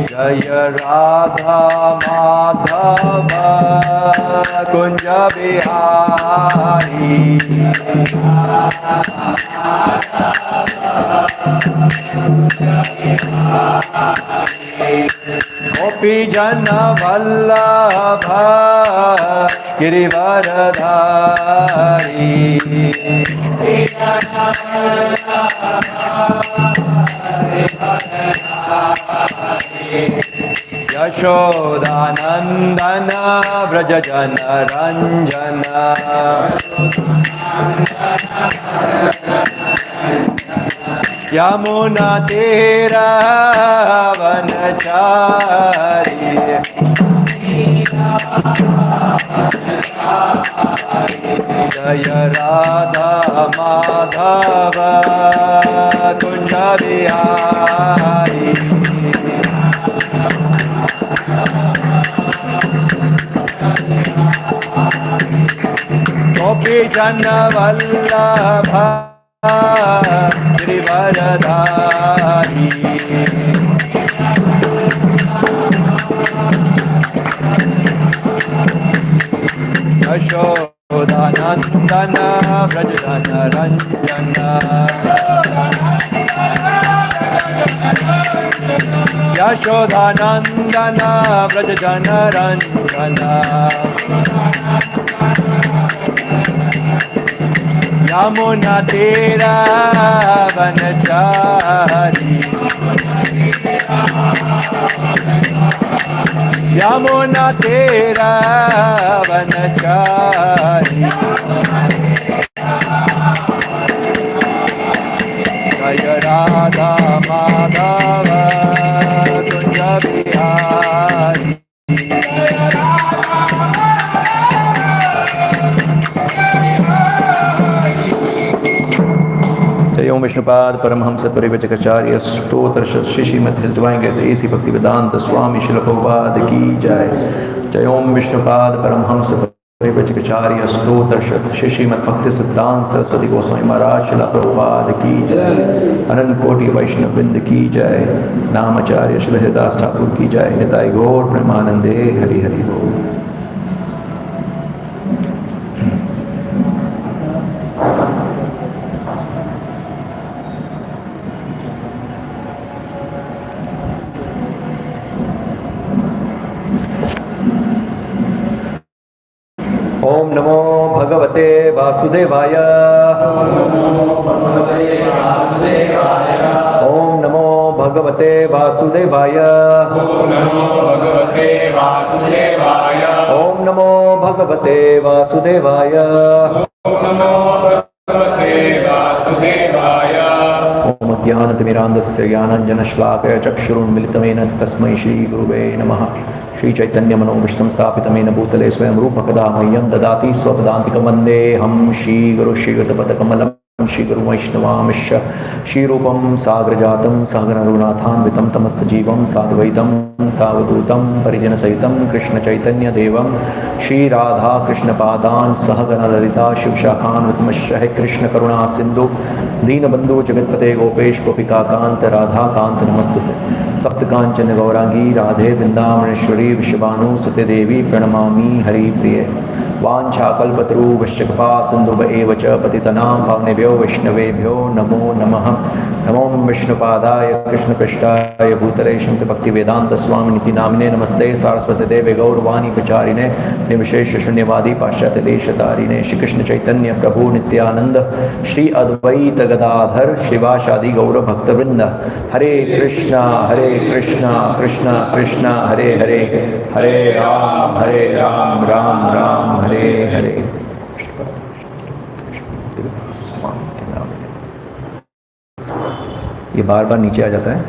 जय राधा माधव कुंज बिहारी। गोपी जन वल्लभ गिरिवरधारी। यशोदानंदन व्रज जन रंजन। यमुना तेरा वनचारी। जय राधा माधव कुंज बिहारी। गोपी जन वल्लभ गिरिवरधारी। यशोदानंदन व्रज जन रंजन। यशोदानंदन व्रज जन रंजन। यमुना तेरा वनचारी। यमुना तेरा वनचारी। जय राधा माधव कुंज बिहारी। जय ओम विष्णुपाद परमहंस परिव्राजकाचार्य स्तोत्र Shrimad his divine grace AC भक्ति वेदांत स्वामी श्रील प्रभुपाद की जय। जय ओम विष्णुपाद परमहंस परिव्राजकाचार्य स्तोत्र श्रीमद् भक्ति सिद्धांत सरस्वती गोस्वामी महाराज श्रील प्रभुपाद की जय। अनंत कोटि वैष्णव वृंद की जय। नामाचार्य श्री हरिदास ठाकुर की जय। निताई गौर प्रेमानंदे हरि हरि बोल। ओम नमो भगवते वासुदेवाय। ओम नमो भगवते वासुदेवाय। ओम नमो भगवते वासुदेवाय। ओम ज्ञानतिमिरान्धस्य ज्ञानाञ्जनश्लाकया चक्षुरुन्मिलितमेन तस्मै श्रीगुरुवे नमः। श्रीचैतन्यमनोभीष्टं स्थापितमेन भूतले स्वयं रूपकदा मह्यं ददाति स्वपदान्तिकं वन्देऽहं श्रीगुरु श्रीयुतपदकमलं श्रीगुरुवैष्णवांश्च श्रीरूपं साग्रजातं सागररघुनाथान्वितं तमस्सजीवं साद्वैतं सावधूतं परिजनसहितं कृष्णचैतन्यदेवं श्रीराधाकृष्णपादान् सहगणललिता शिवशाखान्वितमश्च हे कृष्णकरुणा सिन्धु दीनबन्धु जगत्पते गोपेश गोपिकाकान्त राधाकान्त नमस्तुते। तप्त कांचन गौरांगी राधे वृंदावनेश्वरी विश्वभानुसुते देवी प्रणमामि हरिप्रिये। वाञ्छाकल्पतरुभ्यश्च कृपा सिन्धुभ एव च पतितनां पावनेभ्यो वैष्णवेभ्यो नमो नमः। नमो विष्णुपादाय कृष्णपृष्ठाय भूतले श्रीमद्भक्तिवेदान्त स्वामिनिति नामिने नमस्ते सारस्वती देवे गौरवाणी प्रचारिणे निर्विशेष शून्यवादी पाश्चात्य देशतारिणे। श्री कृष्ण चैतन्य प्रभु नित्यानंद श्री अद्वैत गदाधर शिवाशादि गौर भक्तवृंद। हरे कृष्णा कृष्णा कृष्णा हरे हरे, हरे राम राम राम हरे हरे। ये बार बार नीचे आ जाता है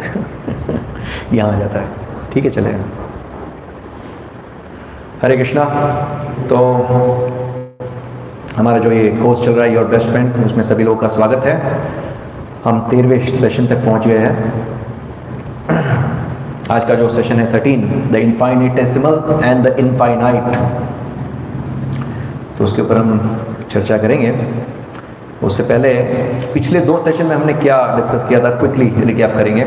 यहाँ आ जाता है, ठीक है चलेगा। हरे कृष्णा। तो हमारा जो ये कोर्स चल रहा है योर बेस्ट फ्रेंड, उसमें सभी लोगों का स्वागत है। हम 13वें सेशन तक पहुंच गए हैं। आज का जो सेशन है 13, द इनफाइनिटेसिमल एंड द इनफाइनाइट, तो उसके ऊपर हम चर्चा करेंगे। उससे पहले पिछले 2 सेशन में हमने क्या डिस्कस किया था, क्विकली रिकैप करेंगे।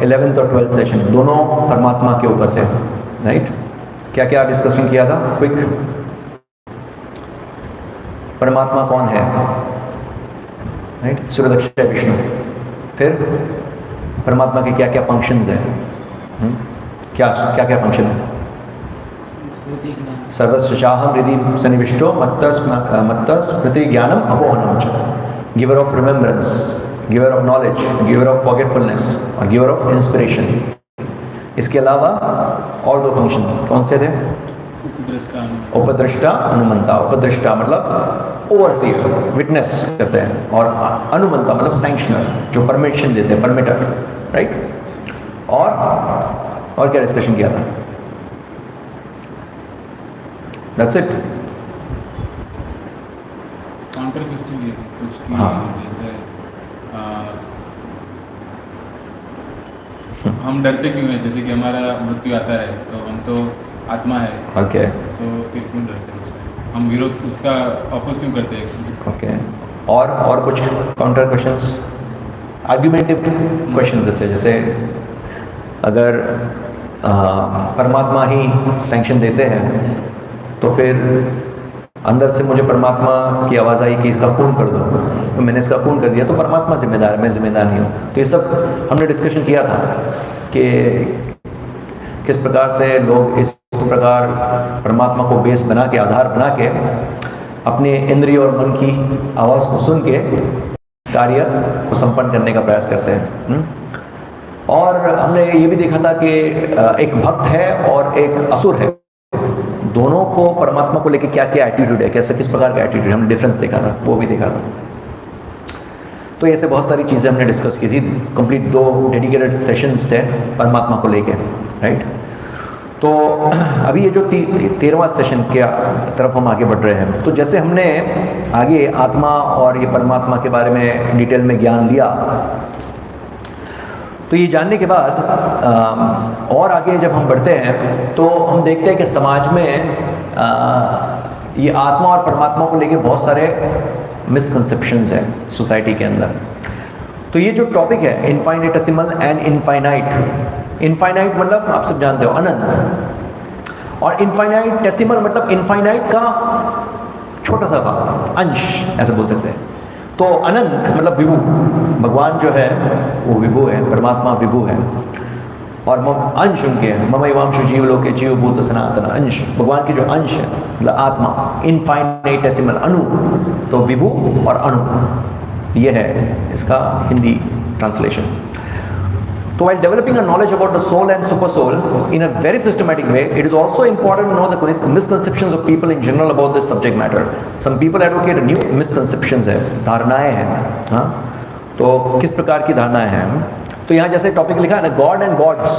11th और 12th सेशन दोनों परमात्मा के ऊपर थे, राइट। क्या क्या डिस्कशन किया था, क्विक। परमात्मा कौन है, राइट, सूर्यदक्ष विष्णु। फिर परमात्मा के क्या क्या फंक्शंस हैं, क्या क्या क्या फंक्शन है। सर्वस्याहम हृदि सन्निविष्टो मत्तः स्मृति ज्ञानम अपोहनम च, giver of remembrance, giver of knowledge, giver of forgetfulness और गिवर ऑफ इंस्पिरेशन। इसके अलावा और 2 फंक्शन कौन से थे, उपद्रष्टा अनुमंता। उपद्रष्टा मतलब ओवरसीयर, विटनेस करते हैं, और अनुमंता मतलब सैंक्शनर, जो परमिशन देते हैं, परमिटर, राइट। और क्या डिस्कशन किया था, दैट्स इट। काउंटर क्वेश्चन ये कुछ कि जैसे हम डरते क्यों हैं, जैसे कि हमारा मृत्यु आता है तो हम तो आत्मा है, ओके, तो फिर क्यों डरते हैं उसमें, हम विरोध उसका अपोज क्यों करते हैं। ओके, और कुछ काउंटर क्वेश्चंस, आर्ग्यूमेंटिव क्वेश्चंस, जैसे अगर परमात्मा ही सैंक्शन देते हैं तो फिर अंदर से मुझे परमात्मा की आवाज़ आई कि इसका खून कर दो, तो मैंने इसका खून कर दिया, तो परमात्मा जिम्मेदार है, मैं जिम्मेदार नहीं हूँ। तो ये सब हमने डिस्कशन किया था कि किस प्रकार से लोग इस प्रकार परमात्मा को बेस बना के, आधार बना के, अपने इंद्रिय और मन की आवाज़ को सुन के कार्य को संपन्न करने का प्रयास करते हैं। और हमने ये भी देखा था कि एक भक्त है और एक असुर है, दोनों को परमात्मा को लेके क्या क्या एटीट्यूड है, कैसे किस प्रकार का एटीट्यूड, हमने डिफरेंस देखा था, वो भी देखा था। तो ऐसे बहुत सारी चीज़ें हमने डिस्कस की थी। कंप्लीट 2 डेडिकेटेड सेशंस थे परमात्मा को लेके, राइट। तो अभी ये जो 13वां सेशन के तरफ हम आगे बढ़ रहे हैं। तो जैसे हमने आगे आत्मा और ये परमात्मा के बारे में डिटेल में ज्ञान लिया, तो ये जानने के बाद और आगे जब हम बढ़ते हैं तो हम देखते हैं कि समाज में ये आत्मा और परमात्मा को लेके बहुत सारे मिसकंसेप्शंस हैं सोसाइटी के अंदर। तो ये जो टॉपिक है इनफाइनेटेसिमल एंड इनफाइनाइट, इनफाइनाइट मतलब आप सब जानते हो अनंत, और इनफाइनाइटेसिमल मतलब इनफाइनाइट का छोटा सा भाग, अंश ऐसे बोल सकते हैं। तो अनंत मतलब विभु, भगवान जो है वो विभु है, परमात्मा विभु है, और अंश उनके हैं, ममैवांशु जीवलोके जीव भूत सनातन, अंश भगवान के जो अंश है मतलब आत्मा, इनफाइनेटेसिमल अणु, तो विभु और अणु, ये है इसका Hindi translation. So while developing a knowledge about the soul and super soul in a very systematic way, it is also important to know the misconceptions of people in general about this subject matter. Some people advocate new misconceptions है, धारणाएं हैं, हाँ। तो किस प्रकार की धारणाएं हैं, तो यहाँ जैसे टॉपिक लिखा है ना, God and gods,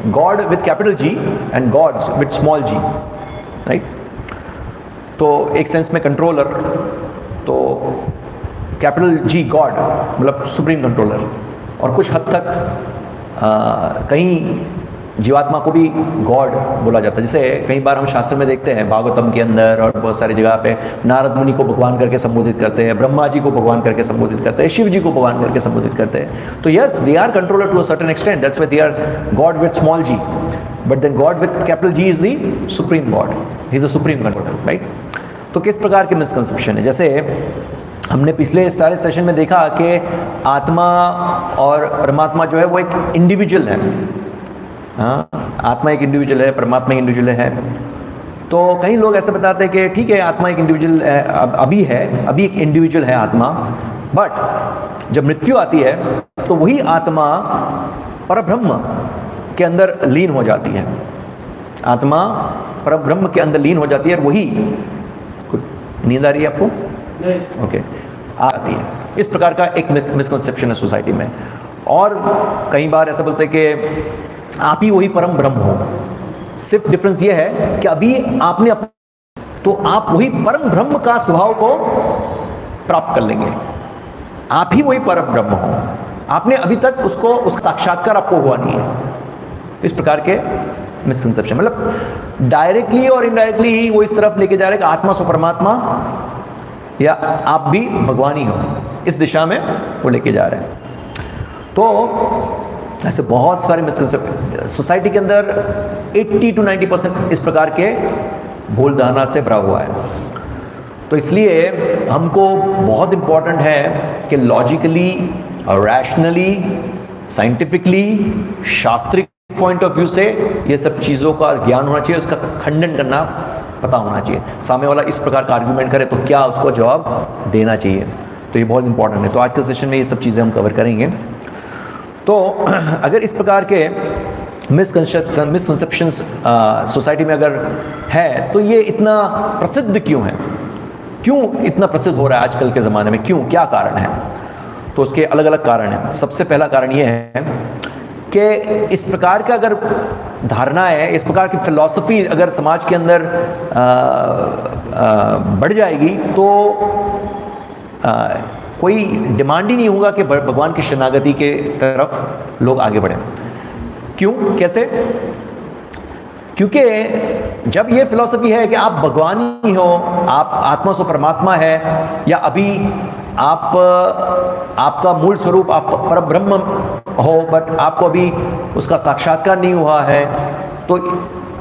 God with capital G and gods with small g, right. तो एक सेंस में कंट्रोलर, तो कैपिटल G गॉड मतलब सुप्रीम कंट्रोलर, और कुछ हद तक कहीं जीवात्मा को भी गॉड बोला जाता है। जैसे कई बार हम शास्त्र में देखते हैं, भागवतम के अंदर और बहुत सारी जगह पे नारद मुनि को भगवान करके संबोधित करते हैं, ब्रह्मा जी को भगवान करके संबोधित करते हैं, शिव जी को भगवान करके संबोधित करते हैं। तो yes, they are controller to a certain extent, that's why they are God with small g, but then God with capital G is the supreme God, he is a supreme controller, right. तो किस प्रकार के misconception है, जैसे हमने पिछले सारे session में देखा कि आत्मा और परमात्मा जो है वो एक इंडिविजुअल है, हाँ, आत्मा एक इंडिविजुअल है, परमात्मा एक इंडिविजुअल है। तो कई लोग ऐसे बताते हैं कि ठीक है, आत्मा एक इंडिविजुअल है, अभी एक इंडिविजुअल है आत्मा, बट जब मृत्यु आती है तो वही आत्मा परब्रह्म के अंदर लीन हो जाती है, आत्मा परब्रह्म के अंदर लीन हो जाती है, और वही, नींद आ रही है आपको? ओके, आती है। इस प्रकार का एक मिसकंसेप्शन है सोसाइटी में। और कई बार ऐसा बोलते हैं कि आप ही वही परम ब्रह्म हो, सिर्फ डिफरेंस ये है कि अभी आपने तो आप वही परम ब्रह्म का स्वभाव को प्राप्त कर लेंगे, आप ही वही परम ब्रह्म हो, आपने अभी तक उसका साक्षात्कार आपको हुआ नहीं है। इस प्रकार के मिसकंसेप्शन, मतलब डायरेक्टली और इनडायरेक्टली वो इस तरफ लेके जा रहे हैं कि आत्मा सो परमात्मा, या आप भी भगवान ही हो, इस दिशा में वो लेके जा रहे हैं। तो ऐसे बहुत सारे मिसकंसेप्शन सोसाइटी के अंदर 80 to 90% इस प्रकार के भूल धारणा से भरा हुआ है। तो इसलिए हमको बहुत इम्पॉर्टेंट है कि लॉजिकली, रैशनली, साइंटिफिकली, शास्त्रिक पॉइंट ऑफ व्यू से ये सब चीज़ों का ज्ञान होना चाहिए, उसका खंडन करना पता होना चाहिए। सामने वाला इस प्रकार का आर्गुमेंट करे तो क्या उसको जवाब देना चाहिए, तो ये बहुत इंपॉर्टेंट है। तो आज के सेशन में ये सब चीज़ें हम कवर करेंगे। तो अगर इस प्रकार के मिसकंसेप्शंस सोसाइटी में अगर है तो ये इतना प्रसिद्ध क्यों है, क्यों इतना प्रसिद्ध हो रहा है आजकल के ज़माने में, क्यों, क्या कारण है? तो उसके अलग अलग कारण हैं। सबसे पहला कारण ये है कि इस प्रकार का अगर धारणा है, इस प्रकार की फिलॉसफी अगर समाज के अंदर बढ़ जाएगी तो कोई डिमांड ही नहीं होगा कि भगवान की शरणागति के तरफ लोग आगे बढ़ें। क्यों, कैसे? क्योंकि जब ये फिलॉसफी है कि आप भगवान ही हो, आप आत्मा से परमात्मा है, या अभी आपका मूल स्वरूप आप परब्रह्म हो, बट आपको अभी उसका साक्षात्कार नहीं हुआ है, तो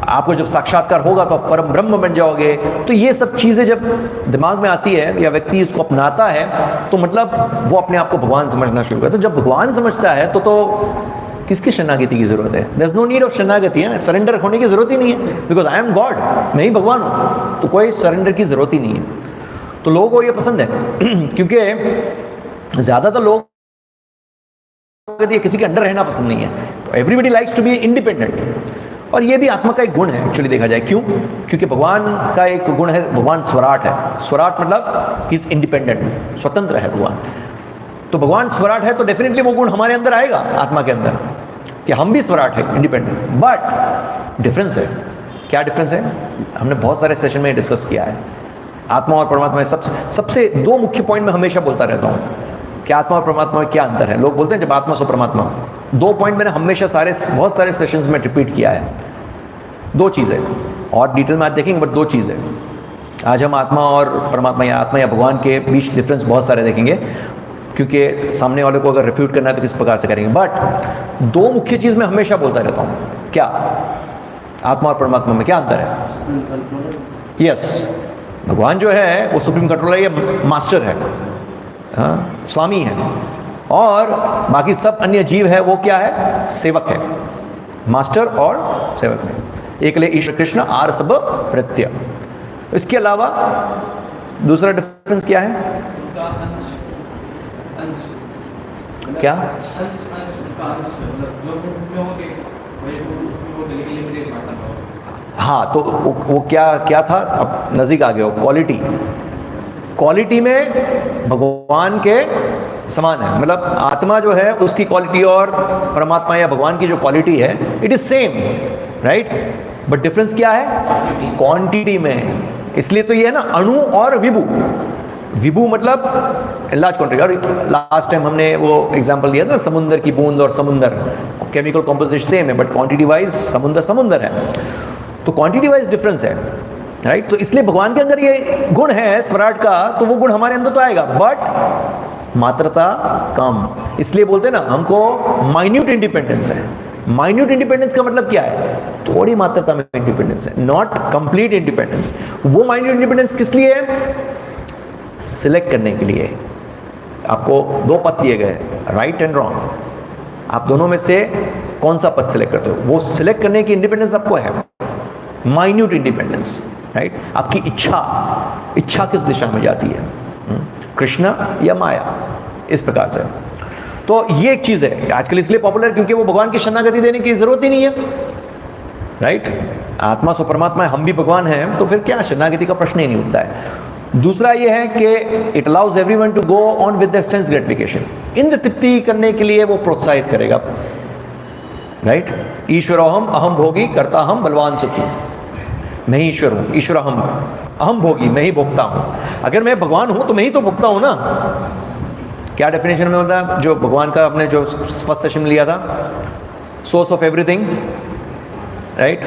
आपको जब साक्षात्कार होगा तो आप परम ब्रह्म बन जाओगे। तो ये सब चीज़ें जब दिमाग में आती है या व्यक्ति इसको अपनाता है तो मतलब वो अपने आप को भगवान समझना शुरू करता है। तो जब भगवान समझता है तो किसकी शरणागति की जरूरत है? There is no need of शरणागति, है सरेंडर होने की जरूरत ही नहीं है, बिकॉज आई एम गॉड, मैं ही भगवान हूँ, तो कोई सरेंडर की जरूरत ही नहीं है। तो लोगों को ये पसंद है क्योंकि ज़्यादातर लोग किसी के अंडर रहना पसंद नहीं है। तो everybody likes to be independent, और ये भी आत्मा का एक गुण है एक्चुअली देखा जाए। क्यों? क्योंकि भगवान का एक गुण है, भगवान स्वराट है। स्वराट मतलब ही इज इंडिपेंडेंट, स्वतंत्र है भगवान। तो भगवान स्वराट है तो डेफिनेटली वो गुण हमारे अंदर आएगा, आत्मा के अंदर, कि हम भी स्वराट है, इंडिपेंडेंट। बट डिफरेंस है। क्या डिफरेंस है? हमने बहुत सारे सेशन में डिस्कस किया है। आत्मा और परमात्मा में सबसे दो मुख्य पॉइंट में हमेशा बोलता रहता हूँ कि आत्मा और परमात्मा में क्या अंतर है। लोग बोलते हैं जब आत्मा से परमात्मा, दो पॉइंट मैंने हमेशा बहुत सारे सेशंस में रिपीट किया है। दो चीज़ें, और डिटेल में आज देखेंगे, बट दो चीज़ें। आज हम आत्मा और परमात्मा या आत्मा या भगवान के बीच डिफरेंस बहुत सारे देखेंगे, क्योंकि सामने वाले को अगर रिफ्यूट करना है तो किस प्रकार से करेंगे। बट दो मुख्य चीज़ मैं हमेशा बोलता रहता हूँ। क्या? आत्मा और परमात्मा में क्या अंतर है? यस, भगवान जो है वो सुप्रीम कंट्रोलर या मास्टर है, हाँ, स्वामी है, और बाकी सब अन्य जीव है वो क्या है? सेवक है। मास्टर और सेवक में एक ले ईश्वर कृष्ण आर सब प्रत्य। इसके अलावा दूसरा डिफरेंस क्या है? क्या? हाँ, तो वो क्या था? अब नज़दीक आ गया हो। क्वालिटी में भगवान के समान है, मतलब आत्मा जो है उसकी क्वालिटी और परमात्मा या भगवान की जो क्वालिटी है it is same, right? But difference क्या है? क्वांटिटी में। इसलिए तो ये है ना, अणु और विभु। विभु मतलब लार्ज क्वांटिटी। लास्ट टाइम हमने वो एग्जांपल दिया था समुद्र की बूंद और समुद्र, केमिकल कॉम्पोजिशन सेम है बट क्वांटिटी वाइज समुद्र है। तो क्वांटिटी वाइज डिफरेंस है, राइट? तो इसलिए भगवान के अंदर ये गुण है स्वराट का, तो वो गुण हमारे अंदर तो आएगा, बट मात्रता कम। इसलिए बोलते हैं ना, हमको माइन्यूट इंडिपेंडेंस है। माइन्यूट इंडिपेंडेंस का मतलब क्या है? थोड़ी मात्रता में इंडिपेंडेंस है, नॉट कंप्लीट इंडिपेंडेंस। वो माइन्यूट इंडिपेंडेंस किस लिए है? सिलेक्ट करने के लिए। आपको दो पथ दिए गए, राइट एंड रॉन्ग। आप दोनों में से कौन सा पथ सिलेक्ट करते हो? वो सिलेक्ट करने की इंडिपेंडेंस आपको है, माइन्यूट इंडिपेंडेंस, राइट? आपकी इच्छा किस दिशा में जाती है, कृष्ण या माया, इस प्रकार से। तो ये एक चीज़ है आजकल इसलिए पॉपुलर, क्योंकि वो भगवान की शरणागति देने की जरूरत ही नहीं है, राइट? आत्मा सो परमात्मा है, हम भी भगवान हैं, तो फिर क्या शरणागति का प्रश्न ही नहीं उठता है। दूसरा ये है कि it allows everyone to go on with the sense gratification. इंद्र तृप्ति करने के लिए वो प्रोत्साहित करेगा, राइट? ईश्वरोहम अहम भोगी करता हम बलवान सुखी। मैं ही ईश्वर हूँ, ईश्वर अहम भोगी, मैं ही भोगता हूँ। अगर मैं भगवान हूँ तो मैं ही तो भोगता हूँ ना। क्या डेफिनेशन में होता है जो भगवान का आपने जो फर्स्ट सेशन में लिया था? Source of everything, right?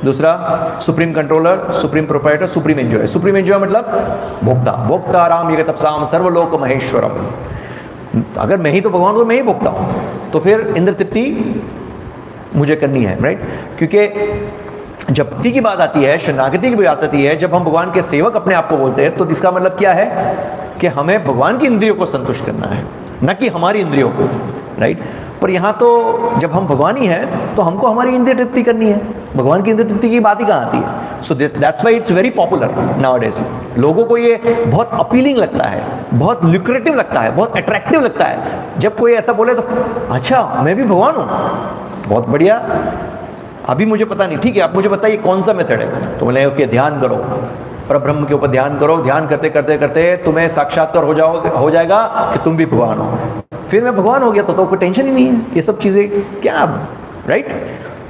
दूसरा supreme controller, supreme proprietor, supreme enjoy. Supreme enjoy मतलब भोक्ता, भोक्ता राम ये तपसाम सर्वलोक महेश्वरम। अगर मैं ही तो भगवान को मैं ही भोगता हूँ, तो फिर इंद्र तृप्ति मुझे करनी है, राइट। क्योंकि जब भक्ति की बात आती है, शरणागति की बात आती है, जब हम भगवान के सेवक अपने आप को बोलते हैं, तो इसका मतलब क्या है कि हमें भगवान की इंद्रियों को संतुष्ट करना है, न कि हमारी इंद्रियों को, राइट। पर यहाँ तो जब हम भगवान ही हैं तो हमको हमारी इंद्रिय तृप्ति करनी है, भगवान की इंद्रिय तृप्ति की बात ही कहाँ आती है। So that's why it's very popular nowadays. लोगों को ये बहुत अपीलिंग लगता है, बहुत ल्यूक्रेटिव लगता है, बहुत अट्रैक्टिव लगता है। जब कोई ऐसा बोले तो अच्छा मैं भी भगवान हूँ, बहुत बढ़िया, अभी मुझे पता नहीं, ठीक है आप मुझे बताइए कौन सा मेथड है। तो बोले ओके ध्यान करो, परब्रह्म के ऊपर ध्यान करो, ध्यान करते करते करते तुम्हें साक्षात्कार हो जाएगा कि तुम भी भगवान हो। फिर मैं भगवान हो गया तो कोई टेंशन ही नहीं है, ये सब चीज़ें क्या, राइट।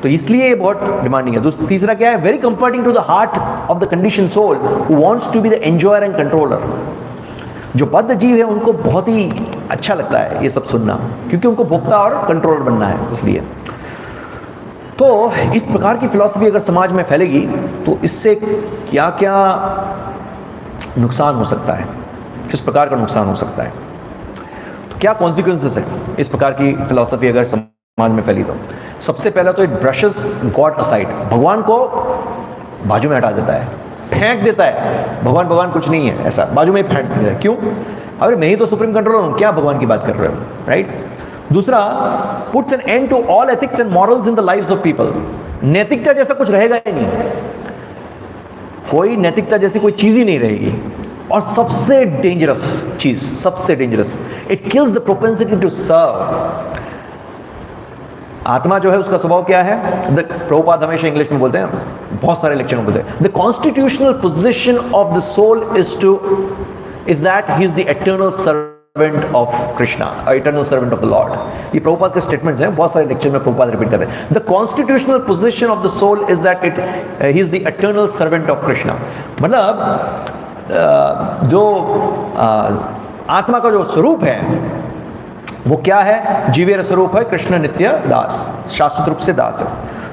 तो इसलिए ये बहुत डिमांडिंग है। तीसरा क्या है, very comforting to the heart of the condition soul who wants to be the enjoyer and controller. जो बद्ध जीव है उनको बहुत ही अच्छा लगता है ये सब सुनना, क्योंकि उनको भोक्ता और कंट्रोलर बनना है। इसलिए तो इस प्रकार की फिलॉसफी अगर समाज में फैलेगी तो इससे क्या क्या नुकसान हो सकता है, किस प्रकार का नुकसान हो सकता है, तो क्या कॉन्सिक्वेंसेस है इस प्रकार की फिलॉसफी अगर समाज में फैली तो। सबसे पहला तो इट ब्रशेस गॉड असाइड, भगवान को बाजू में हटा देता है, फेंक देता है। भगवान भगवान कुछ नहीं है, ऐसा बाजू में ही फेंक देता है। क्यों? अरे मैं ही तो सुप्रीम कंट्रोलर हूँ, क्या भगवान की बात कर रहे हो, राइट। दूसरा, puts an end to all ethics and morals in the lives of people. नैतिकता जैसा कुछ रहेगा ही नहीं, कोई नैतिकता जैसी कोई चीज ही नहीं रहेगी। और सबसे डेंजरस चीज, सबसे dangerous, it kills the propensity to serve. आत्मा जो है उसका स्वभाव क्या है, प्रभुपाद हमेशा इंग्लिश में बोलते हैं, बहुत सारे लेक्चर में बोलते हैं, the constitutional position of the soul is that he is the eternal servant of Krishna, eternal servant of the lord. ये प्रभुपाद के स्टेटमेंट्स हैं, बहुत सारे लेक्चर में प्रभुपाद रिपीट करते हैं। The constitutional position of the soul is that he is the eternal servant of Krishna. मतलब जो आत्मा का जो स्वरूप है वो क्या है, जीवेर स्वरूप है कृष्ण नित्य दास, शाश्वत रूप से दास है।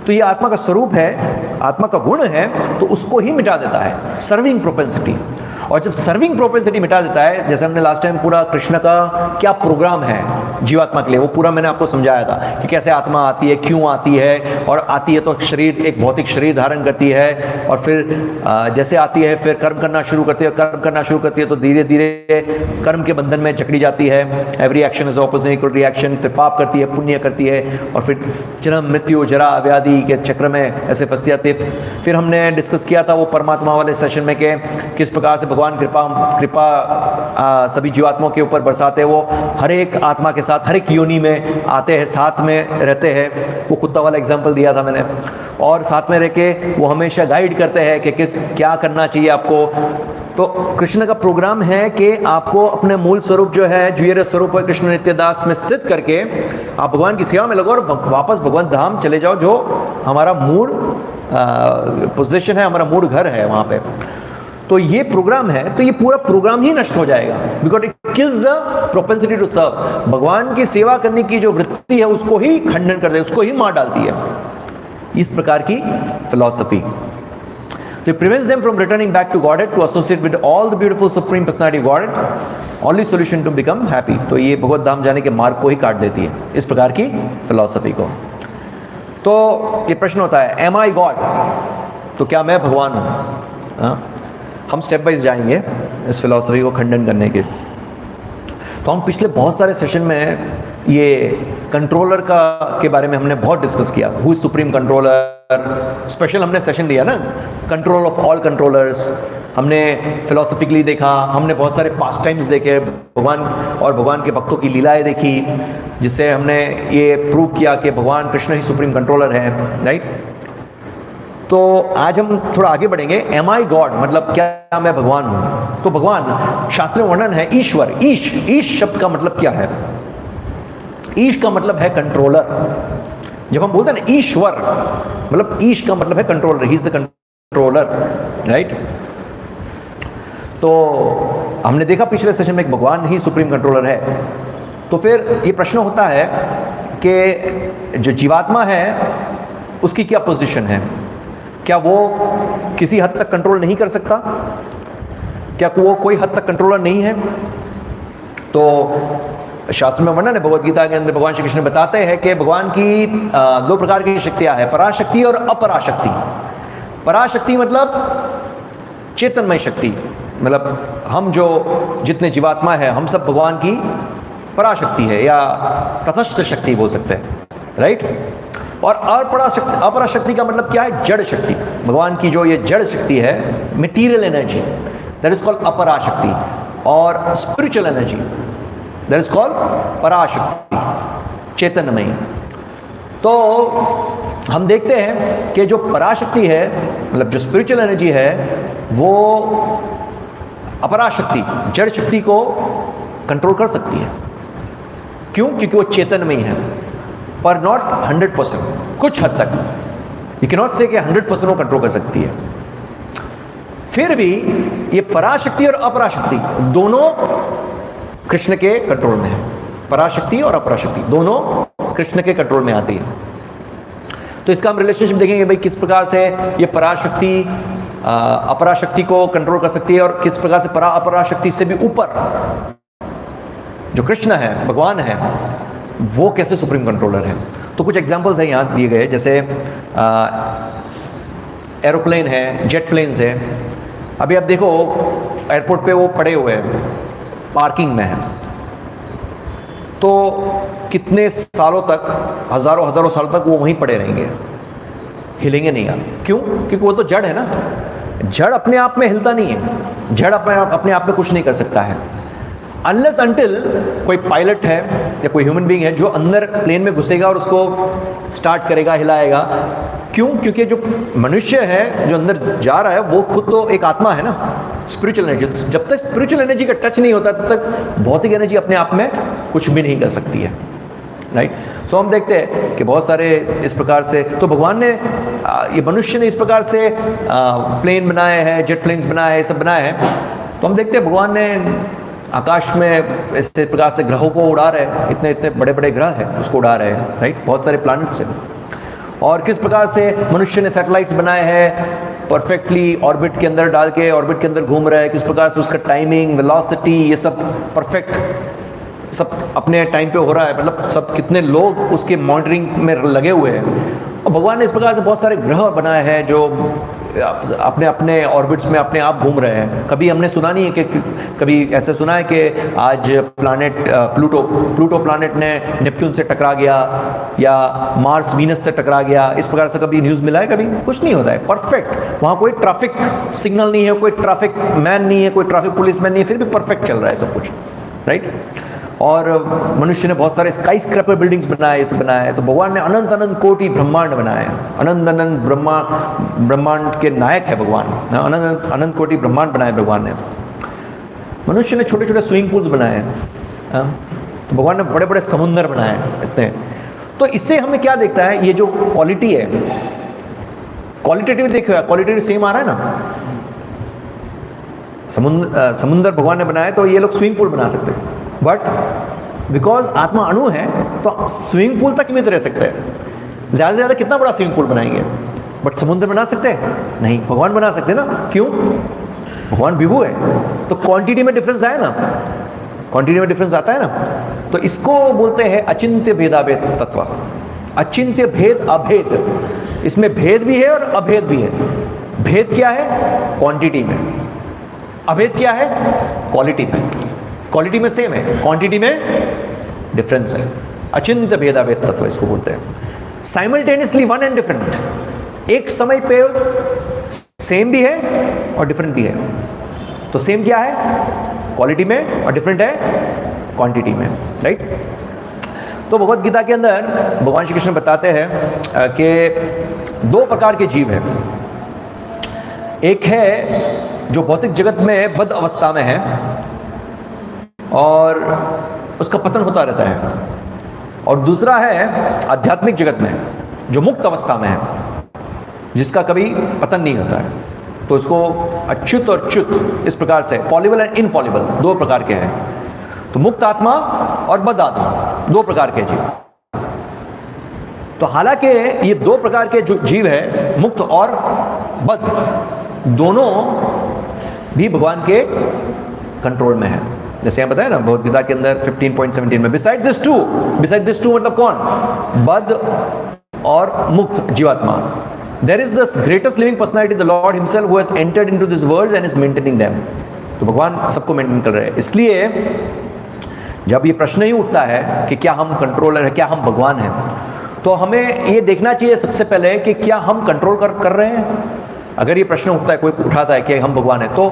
तो ये आत्मा का स्वरूप है, आत्मा का गुण है, तो उसको ही मिटा देता है सर्विंग प्रोपेंसिटी। और जब सर्विंग प्रोपेंसिटी मिटा देता है, जैसे हमने लास्ट टाइम पूरा कृष्ण का क्या प्रोग्राम है जीवात्मा के लिए, वो पूरा मैंने आपको समझाया था कि कैसे आत्मा आती है, क्यों आती है, और आती है तो शरीर, एक भौतिक शरीर धारण करती है, और फिर जैसे आती है फिर कर्म करना शुरू करती है, कर्म करना शुरू करती है तो धीरे धीरे कर्म के बंधन में जकड़ी जाती है। Every action is opposite equal reaction. फिर पाप करती है, पुण्य करती है, और फिर जन्म मृत्यु जरा व्याधि के चक्र में ऐसे फंसती जाती है। फिर हमने डिस्कस किया था वो परमात्मा वाले सेशन में कि किस प्रकार से भगवान कृपा सभी जीवात्माओं के ऊपर बरसाते। वो हर एक आत्मा के साथ हर एक योनि में आते हैं, साथ में रहते हैं। वो कुत्ता वाला एग्जाम्पल दिया था मैंने। और साथ में रह के वो हमेशा गाइड करते हैं कि क्या करना चाहिए आपको। तो कृष्ण का प्रोग्राम है कि आपको अपने मूल स्वरूप जो है, जीवेर स्वरूप है कृष्ण नित्यदास में स्थित करके आप भगवान की सेवा में लगो और वापस भगवान धाम चले जाओ, जो हमारा मूल पोजीशन है, हमारा मूल घर है वहाँ पे। तो ये प्रोग्राम है, तो ये पूरा प्रोग्राम ही नष्ट हो जाएगा, because it kills the propensity to serve. भगवान की सेवा करने की जो वृत्ति है उसको ही खंडन कर दे, उसको ही मार डालती है इस प्रकार की philosophy. So it prevents them from returning back to Godhead to associate with all the beautiful supreme personality of Godhead. Only solution to become happy. तो ये भगवत धाम जाने के मार्ग को ही काट देती है, इस प्रकार की फिलॉसफी को। तो ये प्रश्न होता है, एम आई गॉड, तो क्या मैं भगवान हूँ? हम स्टेप वाइज जाएंगे इस फिलॉसफी को खंडन करने के। तो हम पिछले बहुत सारे सेशन में ये कंट्रोलर के बारे में हमने बहुत डिस्कस किया। Who is supreme controller, special हमने सेशन दिया ना, कंट्रोल ऑफ ऑल कंट्रोलर्स। हमने फिलोसफिकली देखा, हमने बहुत सारे पास्ट टाइम्स देखे, भगवान और भगवान के भक्तों की लीलाएं देखी, जिससे हमने ये प्रूव किया कि भगवान कृष्ण ही सुप्रीम कंट्रोलर है, राइट। तो आज हम थोड़ा आगे बढ़ेंगे। एम आई गॉड मतलब क्या मैं भगवान हूँ? तो भगवान शास्त्र में वर्णन है ईश्वर। ईश शब्द का मतलब क्या है? ईश का मतलब है कंट्रोलर। जब हम बोलते हैं ना ईश्वर, मतलब ईश का मतलब है controller, he is the controller, right. तो हमने देखा पिछले सेशन में भगवान ही सुप्रीम कंट्रोलर है। तो फिर ये प्रश्न होता है कि जो जीवात्मा है उसकी क्या पोजीशन है, क्या वो किसी हद तक कंट्रोल नहीं कर सकता? क्या वो कोई हद तक कंट्रोलर नहीं है? तो शास्त्र में वर्णन है, भगवद गीता के अंदर भगवान श्री कृष्ण बताते हैं कि भगवान की दो प्रकार की शक्तियां हैं, पराशक्ति और अपराशक्ति। पराशक्ति मतलब चेतनमय शक्ति, मतलब हम जो जितने जीवात्मा है हम सब भगवान की पराशक्ति है या तटस्थ शक्ति बोल सकते हैं, राइट। और अपराशक्ति का मतलब क्या है? जड़ शक्ति। भगवान की जो ये जड़ शक्ति है, material energy, that is called अपराशक्ति। और spiritual energy that is called पराशक्ति, चेतनमयी। तो हम देखते हैं कि जो पराशक्ति है, मतलब जो स्पिरिचुअल एनर्जी है, वो अपराशक्ति जड़ शक्ति को कंट्रोल कर सकती है। क्यों? क्योंकि वो चेतनमयी है, पर नॉट 100%, कुछ हद तक। यू कैन नॉट से कि 100% वो कंट्रोल कर सकती है। फिर भी ये पराशक्ति और अपराशक्ति दोनों कृष्ण के कंट्रोल में है। पराशक्ति और अपराशक्ति दोनों कृष्ण के कंट्रोल में आती है। तो इसका हम रिलेशनशिप देखेंगे भाई, किस प्रकार से ये पराशक्ति अपराशक्ति को कंट्रोल कर सकती है और किस प्रकार से अपराशक्ति से भी ऊपर जो कृष्ण है, भगवान है, वो कैसे सुप्रीम कंट्रोलर है। तो कुछ एग्जांपल्स हैं यहाँ दिए गए, जैसे एरोप्लेन है, जेट प्लेन्स है। अभी आप देखो एयरपोर्ट पे वो पड़े हुए हैं, पार्किंग में है, तो कितने सालों तक, हजारों सालों तक वो वहीं पड़े रहेंगे, हिलेंगे नहीं आप। क्यों? क्योंकि वो तो जड़ है ना। जड़ अपने आप में हिलता नहीं है, जड़ अपने आप में कुछ नहीं कर सकता है, अनलेस अनटिल कोई पायलट है या कोई ह्यूमन बीइंग है जो अंदर प्लेन में घुसेगा और उसको स्टार्ट करेगा, हिलाएगा। क्यों? क्योंकि जो मनुष्य है जो अंदर जा रहा है वो खुद तो एक आत्मा है ना, स्पिरिचुअल एनर्जी। जब तक स्पिरिचुअल एनर्जी का टच नहीं होता तब तक भौतिक एनर्जी अपने आप में कुछ भी नहीं कर सकती है, राइट। सो हम देखते हैं कि बहुत सारे इस प्रकार से, तो भगवान ने ये मनुष्य ने इस प्रकार से प्लेन बनाए हैं, जेट प्लेन्स बनाए हैं, सब बनाए हैं। तो हम देखते हैं भगवान ने आकाश में इस प्रकार से ग्रहों को उड़ा रहे हैं, इतने इतने बड़े बड़े ग्रह हैं उसको उड़ा रहे हैं, राइट, बहुत सारे प्लैनेट्स हैं। और किस प्रकार से मनुष्य ने सैटेलाइट्स बनाए हैं, परफेक्टली ऑर्बिट के अंदर डाल के ऑर्बिट के अंदर घूम रहे हैं, किस प्रकार से उसका टाइमिंग, वेलोसिटी, ये सब परफेक्ट, सब अपने टाइम पे हो रहा है। मतलब सब कितने लोग उसके मॉनिटरिंग में लगे हुए हैं। और भगवान ने इस प्रकार से बहुत सारे ग्रह बनाए हैं जो अपने अपने ऑर्बिट्स में अपने आप घूम रहे हैं। कभी हमने सुना नहीं है कि कभी ऐसे सुना है कि आज प्लैनेट प्लूटो प्लैनेट ने नेपट्यून से टकरा गया या मार्स वीनस से टकरा गया, इस प्रकार से कभी न्यूज़ मिला है? कभी कुछ नहीं होता है, परफेक्ट। वहाँ कोई ट्रैफिक सिग्नल नहीं है, कोई ट्रैफिक मैन नहीं है, कोई ट्रैफिक पुलिस मैन नहीं है, फिर भी परफेक्ट चल रहा है सब कुछ, राइट। और मनुष्य ने बहुत सारे स्काई स्क्रैपर बिल्डिंग्स बनाए, इसे बनाए। तो भगवान ने अनंत अनंत कोटि ब्रह्मांड बनाए, अनंत अनंत ब्रह्मांड के नायक है भगवान, अनंत अनंत कोटि ब्रह्मांड बनाए भगवान ने। मनुष्य ने छोटे छोटे स्विमिंग पूल्स बनाए, तो भगवान ने बड़े बड़े समुंदर बनाए इतने। तो इससे हमें क्या देखता है, ये जो क्वालिटी है, क्वालिटेटिव देखो, क्वालिटेटिव सेम आ रहा है ना। समुंदर भगवान ने बनाए तो ये लोग स्विमिंग पूल बना सकते हैं, बट बिकॉज आत्मा अणु है तो स्विमिंग पूल तक सीमित रह सकते हैं। ज़्यादा से ज़्यादा कितना बड़ा स्विमिंग पूल बनाएंगे, बट समुद्र बना सकते हैं नहीं, भगवान बना सकते हैं ना। क्यों? भगवान विभु है। तो क्वांटिटी में डिफरेंस आया ना, क्वांटिटी में डिफरेंस आता है ना। तो इसको बोलते हैं अचिंत्य भेदाभेद तत्व। अचिंत्य भेद अभेद, इसमें भेद भी है और अभेद भी है। भेद क्या है? क्वांटिटी में। अभेद क्या है? क्वालिटी में। क्वालिटी में सेम है, क्वांटिटी में डिफरेंस है। अचिंत्य भेदाभेद तत्व इसको बोलते हैं। साइमल्टेनियसली वन एंड डिफरेंट, एक समय पे सेम भी है और डिफरेंट भी है। तो सेम क्या है? क्वालिटी में, और डिफरेंट है क्वांटिटी में, राइट। तो भगवद गीता के अंदर भगवान श्री कृष्ण बताते हैं कि दो प्रकार के जीव हैं। एक है जो भौतिक जगत में बद्ध अवस्था में है और उसका पतन होता रहता है, और दूसरा है आध्यात्मिक जगत में जो मुक्त अवस्था में है, जिसका कभी पतन नहीं होता है। तो इसको अच्युत और च्युत इस प्रकार से, फॉलिबल एंड इनफॉलिबल, दो प्रकार के हैं। तो मुक्त आत्मा और बद्ध आत्मा, दो प्रकार के जीव। तो हालांकि ये दो प्रकार के जो जीव है, मुक्त और बद्ध, दोनों भी भगवान के कंट्रोल में है। जैसे यहाँ बताया ना भगवद गीता के अंदर 15.17 में, बिसाइड दिस टू मतलब कौन? बद्ध और मुक्त जीवात्मा। There is the greatest living personality, the lord himself, who has entered into this world and is maintaining them. तो भगवान सबको मेंटेन कर रहे हैं। इसलिए जब ये प्रश्न ही उठता है कि क्या हम कंट्रोलर है, क्या हम भगवान हैं, तो हमें ये देखना चाहिए सबसे पहले कि क्या हम कंट्रोल कर रहे हैं। अगर ये प्रश्न उठता है, कोई उठाता है कि हम भगवान हैं, तो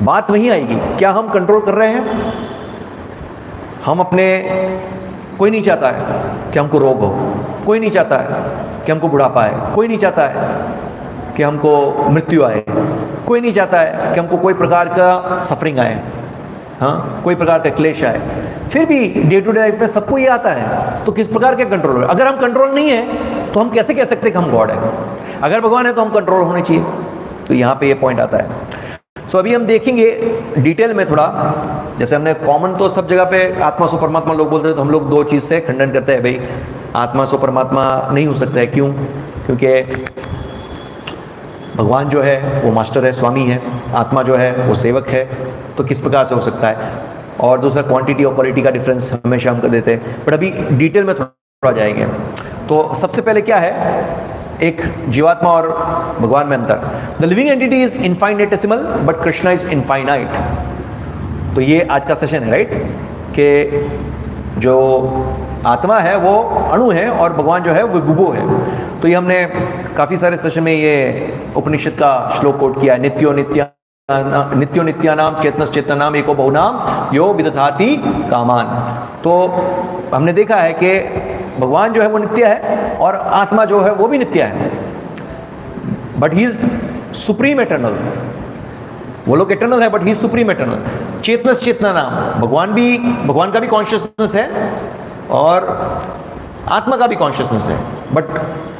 बात वहीं आएगी, क्या हम कंट्रोल कर रहे हैं? हम अपने, कोई नहीं चाहता है कि हमको रोग हो, कोई नहीं चाहता है कि हमको बुढ़ापा आए, कोई नहीं चाहता है कि हमको मृत्यु आए, कोई नहीं चाहता है कि हमको कोई प्रकार का सफरिंग आए, हाँ, कोई प्रकार का क्लेश आए। फिर भी डे टू डे लाइफ में सबको ये आता है। तो किस प्रकार के कंट्रोल है? अगर हम कंट्रोल नहीं है तो हम कैसे कह सकते हैं कि हम गॉड है? अगर भगवान है तो हम कंट्रोल होने चाहिए। तो यहाँ पे ये पॉइंट आता है। सो अभी हम देखेंगे डिटेल में थोड़ा। जैसे हमने कॉमन तो सब जगह पे आत्मा सो परमात्मा लोग बोलते हैं, तो हम लोग दो चीज़ से खंडन करते हैं, भाई आत्मा सो परमात्मा नहीं हो सकता है। क्यों? क्योंकि भगवान जो है वो मास्टर है, स्वामी है, आत्मा जो है वो सेवक है, तो किस प्रकार से हो सकता है? और दूसरा क्वांटिटी और क्वालिटी का डिफरेंस हमेशा हम कर देते हैं, बट अभी डिटेल में थोड़ा जाएंगे। तो सबसे पहले क्या है, एक जीवात्मा और भगवान में अंतर। The living entity is infinitesimal but Krishna is infinite. तो ये आज का सेशन है, राइट, कि जो आत्मा है वो अणु है और भगवान जो है वो विभु है। तो ये हमने काफ़ी सारे सेशन में ये उपनिषद का श्लोक कोट किया है, नित्यो नित्यानाम चेतनश्चेतनाम एको बहुनाम यो विदधाति कामान। तो हमने देखा है कि भगवान जो है वो नित्य है और आत्मा जो है वो भी नित्य है, but he is supreme eternal. वो लोग एटर्नल है but he is supreme eternal. चेतनश्चेतना नाम, भगवान का भी कॉन्शियसनेस है और आत्मा का भी कॉन्शियसनेस है, बट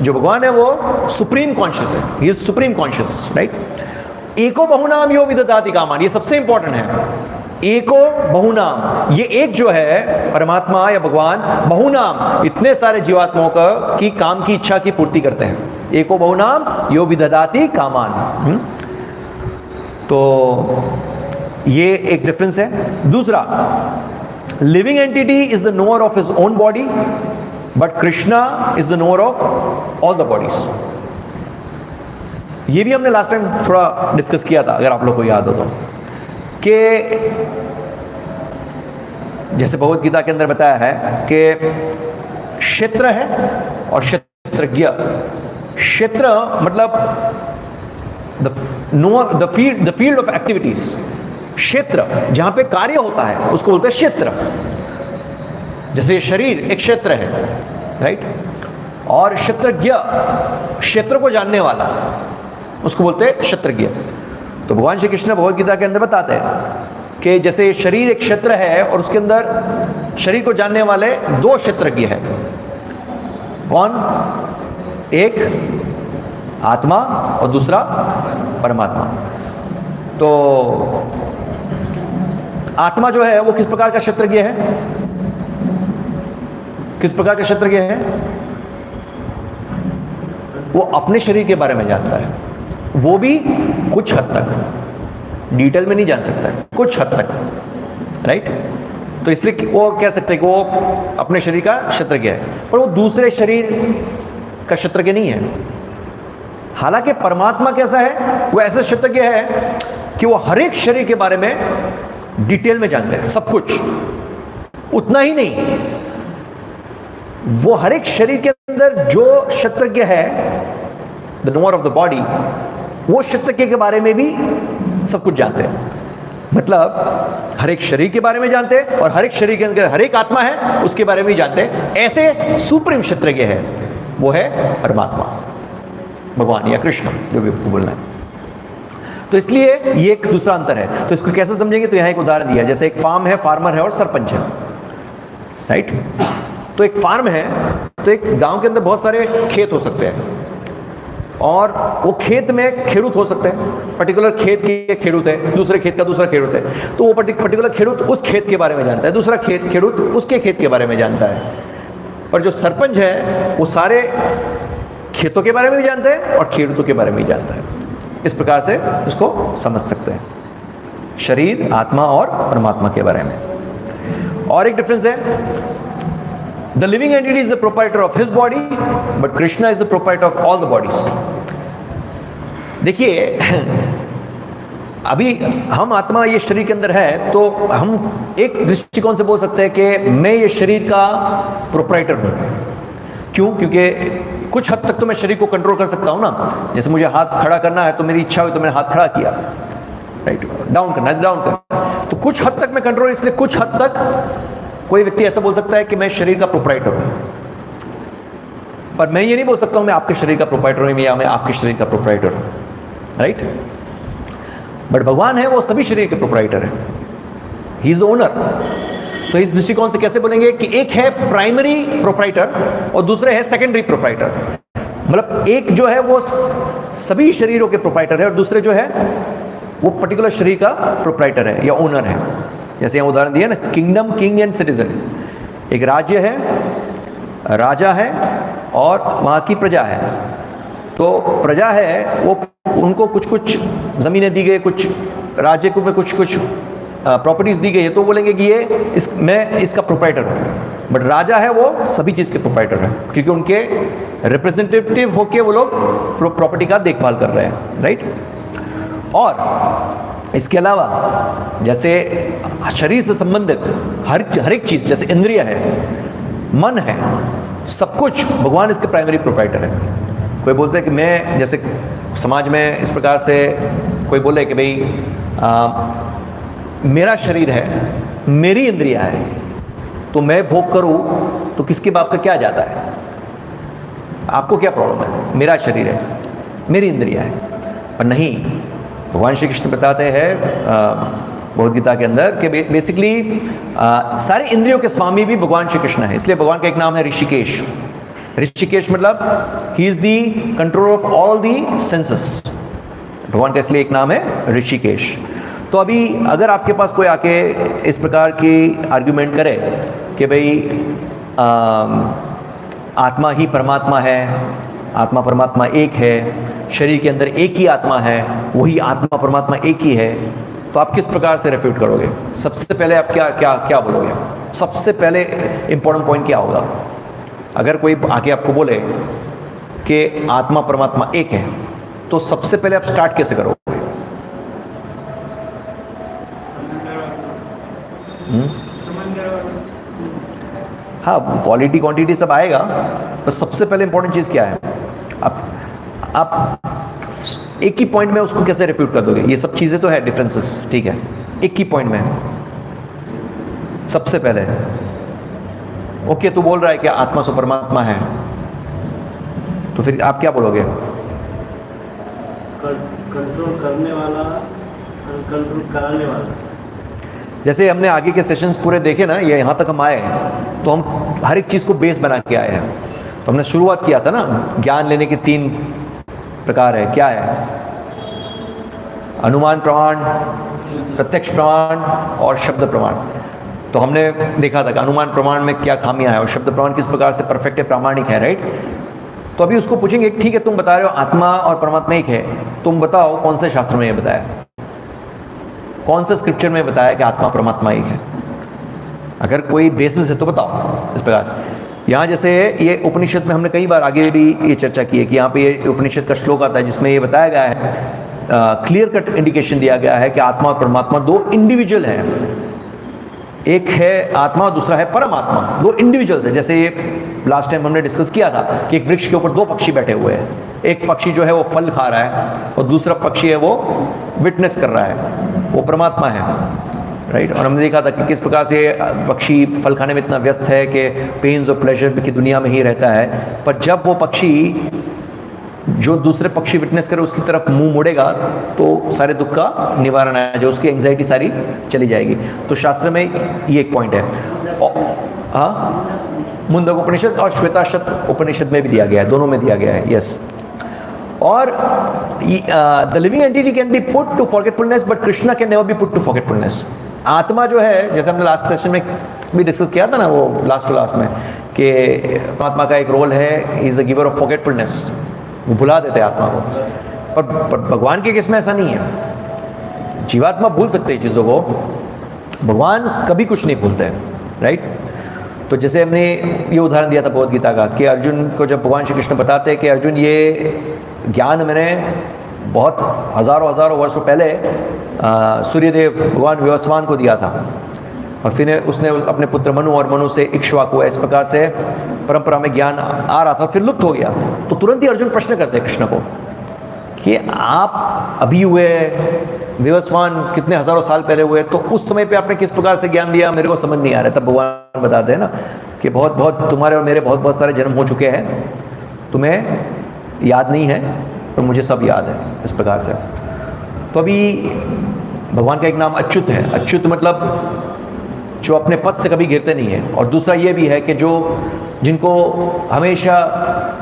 जो भगवान है वो सुप्रीम कॉन्शियस है, he is supreme conscious, right. एको बहुनाम यो विदधाति कामान, ये सबसे इंपॉर्टेंट है। एको बहुनाम, ये एक जो है परमात्मा या भगवान, बहुनाम इतने सारे जीवात्माओं का की काम की इच्छा की पूर्ति करते हैं। एको बहुनाम यो विदधाति कामान। तो ये एक डिफरेंस है। दूसरा, living entity is the knower of his own body but Krishna is the knower of all the bodies. ये भी हमने लास्ट टाइम थोड़ा डिस्कस किया था, अगर आप लोग को याद हो तो, कि जैसे भगवद गीता के अंदर बताया है कि क्षेत्र है और क्षेत्रज्ञ। क्षेत्र मतलब द फील्ड ऑफ एक्टिविटीज। क्षेत्र जहां पे कार्य होता है उसको बोलते हैं क्षेत्र। जैसे शरीर एक क्षेत्र है, राइट, और क्षेत्रज्ञ, क्षेत्र को जानने वाला, उसको बोलते हैं क्षेत्रज्ञ। तो भगवान श्री कृष्ण भगवद गीता के अंदर बताते हैं कि जैसे शरीर एक क्षेत्र है और उसके अंदर शरीर को जानने वाले दो क्षेत्रज्ञ हैं। कौन? एक आत्मा और दूसरा परमात्मा। तो आत्मा जो है वो किस प्रकार का क्षेत्रज्ञ है? किस प्रकार का क्षेत्रज्ञ है? वो अपने शरीर के बारे में जानता है, वो भी कुछ हद तक, डिटेल में नहीं जान सकता है, कुछ हद तक, राइट। तो इसलिए वो कह सकते हैं कि वो अपने शरीर का क्षेत्रज्ञ है, पर वो दूसरे शरीर का क्षेत्रज्ञ नहीं है। हालांकि परमात्मा कैसा है? वो ऐसा क्षेत्रज्ञ है कि वो हर एक शरीर के बारे में डिटेल में जानते हैं, सब कुछ। उतना ही नहीं, वो हर एक शरीर के अंदर जो क्षेत्रज्ञ है, the knower of the body, वो क्षेत्रज्ञ के बारे में भी सब कुछ जानते हैं। मतलब हर एक शरीर के बारे में जानते हैं और हर एक शरीर के अंदर हर एक आत्मा है उसके बारे में भी जानते हैं। ऐसे सुप्रीम क्षेत्रज्ञ है, वो है परमात्मा, भगवान या कृष्ण, जो भी आपको बोलना है। तो इसलिए ये एक दूसरा अंतर है। तो इसको कैसे समझेंगे? तो यहाँ एक उदाहरण दिया, जैसे एक फार्म है, फार्मर है और सरपंच है, राइट। तो एक फार्म है, तो एक गांव के अंदर बहुत सारे खेत हो सकते हैं और वो खेत में खेडूत हो सकते हैं। पर्टिकुलर खेत के खेडूत है, दूसरे खेत का दूसरा खेडूत है, तो वो पर्टिकुलर खेडूत उस खेत के बारे में जानता है, दूसरा खेडूत उसके खेत के बारे में जानता है। पर जो सरपंच है वो सारे खेतों के बारे में भी जानता है और खेडूतों के बारे में भी जानता है। इस प्रकार से इसको समझ सकते हैं, शरीर, आत्मा और परमात्मा के बारे में। और एक डिफरेंस है, the living entity is the proprietor of his body but Krishna is the proprietor of all the bodies. देखिए अभी हम आत्मा ये शरीर के अंदर है, तो हम एक दृष्टिकोण से बोल सकते हैं कि मैं ये शरीर का प्रोप्राइटर हूं। क्यों? क्योंकि कुछ हद तक तो मैं शरीर को कंट्रोल कर सकता हूं ना। जैसे मुझे हाथ खड़ा करना है तो मेरी इच्छा हुई तो मैंने हाथ खड़ा किया, राइट। डाउन करना है डाउन करना, तो कुछ हद तक मैं कंट्रोल, इसलिए कुछ हद तक कोई व्यक्ति ऐसा बोल सकता है कि मैं शरीर का प्रोप्राइटर हूं। पर मैं ये नहीं बोल सकता हूं मैं आपके शरीर का प्रोप्राइटर हूं या मैं आपके शरीर का प्रोप्राइटर हूं, राइट। बट भगवान है वो सभी शरीर के प्रोप्राइटर है, ही इज ओनर। तो इस दृष्टिकोण से कैसे बोलेंगे कि एक है प्राइमरी प्रोप्राइटर और दूसरे है सेकेंडरी प्रोप्राइटर। मतलब एक जो है वो सभी शरीरों के प्रोप्राइटर है और दूसरे जो है वो पर्टिकुलर शरीर का प्रोप्राइटर है या ओनर है। जैसे यहाँ उदाहरण दिया ना, किंगडम, किंग एंड सिटीजन। एक राज्य है, राजा है और वहाँ की प्रजा है। तो प्रजा है वो उनको कुछ कुछ ज़मीनें दी गई, कुछ राज्य को में कुछ प्रॉपर्टीज दी गई है, तो बोलेंगे कि ये मैं इसका प्रोप्राइटर हूँ। बट राजा है वो सभी चीज़ के प्रोप्राइटर हैं, क्योंकि उनके रिप्रेजेंटेटिव होके वो लोग प्रॉपर्टी का देखभाल कर रहे हैं, राइट। और इसके अलावा जैसे शरीर से संबंधित हर एक चीज़, जैसे इंद्रिय है, मन है, सब कुछ भगवान इसके प्राइमरी प्रोप्राइटर है। कोई बोलता है कि मैं, जैसे समाज में इस प्रकार से कोई बोले कि भाई मेरा शरीर है, मेरी इंद्रिया है, तो मैं भोग करूं तो किसके बाप का क्या जाता है? आपको क्या प्रॉब्लम है? मेरा शरीर है, मेरी इंद्रिया है। पर नहीं, भगवान श्री कृष्ण बताते हैं भगवद गीता के अंदर कि बेसिकली सारे इंद्रियों के स्वामी भी भगवान श्री कृष्ण है। इसलिए भगवान का एक नाम है ऋषिकेश। ऋषिकेश मतलब he is the control of all the senses. भगवान का इसलिए एक नाम है ऋषिकेश। तो अभी अगर आपके पास कोई आके इस प्रकार की आर्ग्यूमेंट करे कि भाई आत्मा ही परमात्मा है, आत्मा परमात्मा एक है, शरीर के अंदर एक ही आत्मा है, वही आत्मा परमात्मा एक ही है, तो आप किस प्रकार से रेफ्यूट करोगे? सबसे पहले आप क्या क्या क्या बोलोगे? सबसे पहले इंपॉर्टेंट पॉइंट क्या होगा? अगर कोई आके आपको बोले कि आत्मा परमात्मा एक है, तो सबसे पहले आप स्टार्ट कैसे करोगे? हाँ, क्वालिटी क्वांटिटी सब आएगा, तो सबसे पहले इंपॉर्टेंट चीज़ क्या है? आप एक ही पॉइंट में उसको कैसे रिफ्यूट कर दोगे? ये सब चीज़ें तो है डिफरेंसेस, ठीक है, एक ही पॉइंट में सबसे पहले ओके तू बोल रहा है कि आत्मा सो परमात्मा है, तो फिर आप क्या बोलोगे? कंट्रोल करने वाला, कंट्रोल कराने वाला। जैसे हमने आगे के सेशंस पूरे देखे ना, ये यहाँ तक हम आए हैं, तो हम हर एक चीज़ को बेस बना के आए हैं। तो हमने शुरुआत किया था ना, ज्ञान लेने के 3 प्रकार है। क्या है? अनुमान प्रमाण, प्रत्यक्ष प्रमाण और शब्द प्रमाण। तो हमने देखा था कि अनुमान प्रमाण में क्या खामियां है और शब्द प्रमाण किस प्रकार से परफेक्ट है, प्रामाणिक है, राइट। तो अभी उसको पूछेंगे, ठीक है तुम बता रहे हो आत्मा और परमात्मा एक है, तुम बताओ कौन से शास्त्र में ये बताया, कौन से स्क्रिप्चर में बताया कि आत्मा परमात्मा एक है? अगर कोई बेसिस है तो बताओ। इस प्रकार से यहाँ जैसे ये उपनिषद में हमने कई बार आगे भी ये चर्चा की है कि यहाँ पे ये उपनिषद का श्लोक आता है जिसमें ये बताया गया है, क्लियर कट इंडिकेशन दिया गया है कि आत्मा और परमात्मा 2 इंडिविजुअल हैं। एक है आत्मा, दूसरा है परमात्मा, 2 इंडिविजुअल्स है। जैसे ये लास्ट टाइम हमने डिस्कस किया था कि एक वृक्ष के ऊपर 2 पक्षी बैठे हुए हैं, एक पक्षी जो है वो फल खा रहा है और दूसरा पक्षी है वो विटनेस कर रहा है, वो परमात्मा है, राइट। और हमने देखा था कि किस प्रकार से पक्षी फल खाने में इतना व्यस्त है कि पेन्स और प्लेजर की दुनिया में ही रहता है, पर जब वो पक्षी जो दूसरे पक्षी विटनेस करे उसकी तरफ मुंह मोड़ेगा तो सारे दुख का निवारण है, जो उसकी एंग्जाइटी सारी चली जाएगी। तो शास्त्र में ये एक पॉइंट है। हाँ, मुंडक उपनिषद और श्वेताश्वत उपनिषद में भी दिया गया है, दोनों में दिया गया है, यस। और the living entity can be put to forgetfulness but Krishna can never be put to forgetfulness. आत्मा जो है, जैसे हमने लास्ट सेशन में भी डिस्कस किया था ना वो लास्ट टू लास्ट में, कि परमात्मा का एक रोल है, he is a giver of forgetfulness, वो भुला देते हैं आत्मा को। पर भगवान के केस में ऐसा नहीं है। जीवात्मा भूल सकते हैं चीज़ों को, भगवान कभी कुछ नहीं भूलते हैं, राइट। तो जैसे हमने ये उदाहरण दिया था भगवद गीता का, कि अर्जुन को जब भगवान श्री कृष्ण बताते हैं कि अर्जुन ये ज्ञान मैंने बहुत हज़ारों हज़ारों वर्षों पहले सूर्यदेव भगवान विवस्वान को दिया था, और फिर उसने अपने पुत्र मनु और मनु से इक्ष्वाकु, इस प्रकार से परंपरा में ज्ञान आ रहा था, फिर लुप्त हो गया। तो तुरंत ही अर्जुन प्रश्न करते हैं कृष्ण को कि आप अभी हुए, विवस्वान कितने हज़ारों साल पहले हुए, तो उस समय पे आपने किस प्रकार से ज्ञान दिया, मेरे को समझ नहीं आ रहा है। तब भगवान बताते हैं ना कि बहुत बहुत तुम्हारे और मेरे बहुत बहुत सारे जन्म हो चुके हैं, तुम्हें याद नहीं है, तो मुझे सब याद है, इस प्रकार से। तो अभी भगवान का एक नाम अच्युत है। अच्युत मतलब जो अपने पद से कभी गिरते नहीं है, और दूसरा ये भी है कि जिनको हमेशा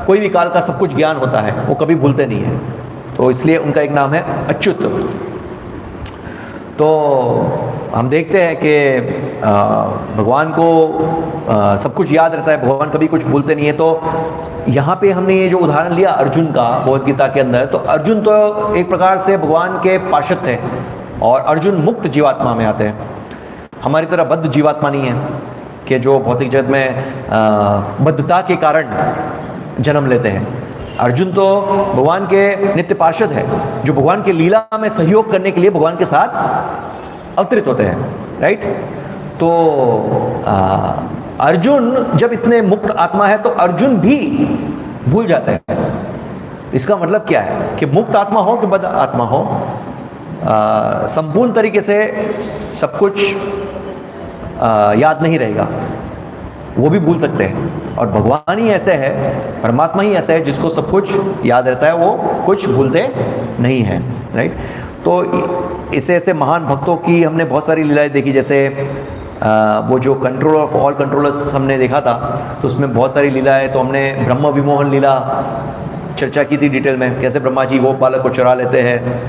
कोई भी काल का सब कुछ ज्ञान होता है, वो कभी भूलते नहीं है, तो इसलिए उनका एक नाम है अच्युत। तो हम देखते हैं कि भगवान को सब कुछ याद रहता है, भगवान कभी कुछ भूलते नहीं है। तो यहाँ पे हमने ये जो उदाहरण लिया अर्जुन का भगवद गीता के अंदर, तो अर्जुन तो एक प्रकार से भगवान के पार्षद थे, और अर्जुन मुक्त जीवात्मा में आते हैं। हमारी तरह बद्ध जीवात्मा नहीं है कि जो भौतिक जगत में बद्धता के कारण जन्म लेते हैं। अर्जुन तो भगवान के नित्य पार्षद है, जो भगवान के लीला में सहयोग करने के लिए भगवान के साथ अवतरित होते हैं, राइट। तो अर्जुन जब इतने मुक्त आत्मा है, तो अर्जुन भी भूल जाते हैं। इसका मतलब क्या है कि मुक्त आत्मा हो कि बद्ध आत्मा हो, संपूर्ण तरीके से सब कुछ याद नहीं रहेगा, वो भी भूल सकते हैं। और भगवान ही ऐसे है, परमात्मा ही ऐसा है जिसको सब कुछ याद रहता है, वो कुछ भूलते नहीं हैं, राइट। तो ऐसे ऐसे महान भक्तों की हमने बहुत सारी लीलाएं देखी, जैसे वो जो कंट्रोल ऑफ ऑल कंट्रोलर्स हमने देखा था, तो उसमें बहुत सारी लीलाएं। तो हमने ब्रह्म विमोहन लीला चर्चा की थी डिटेल में, कैसे ब्रह्मा जी गोपालक को चुरा लेते हैं,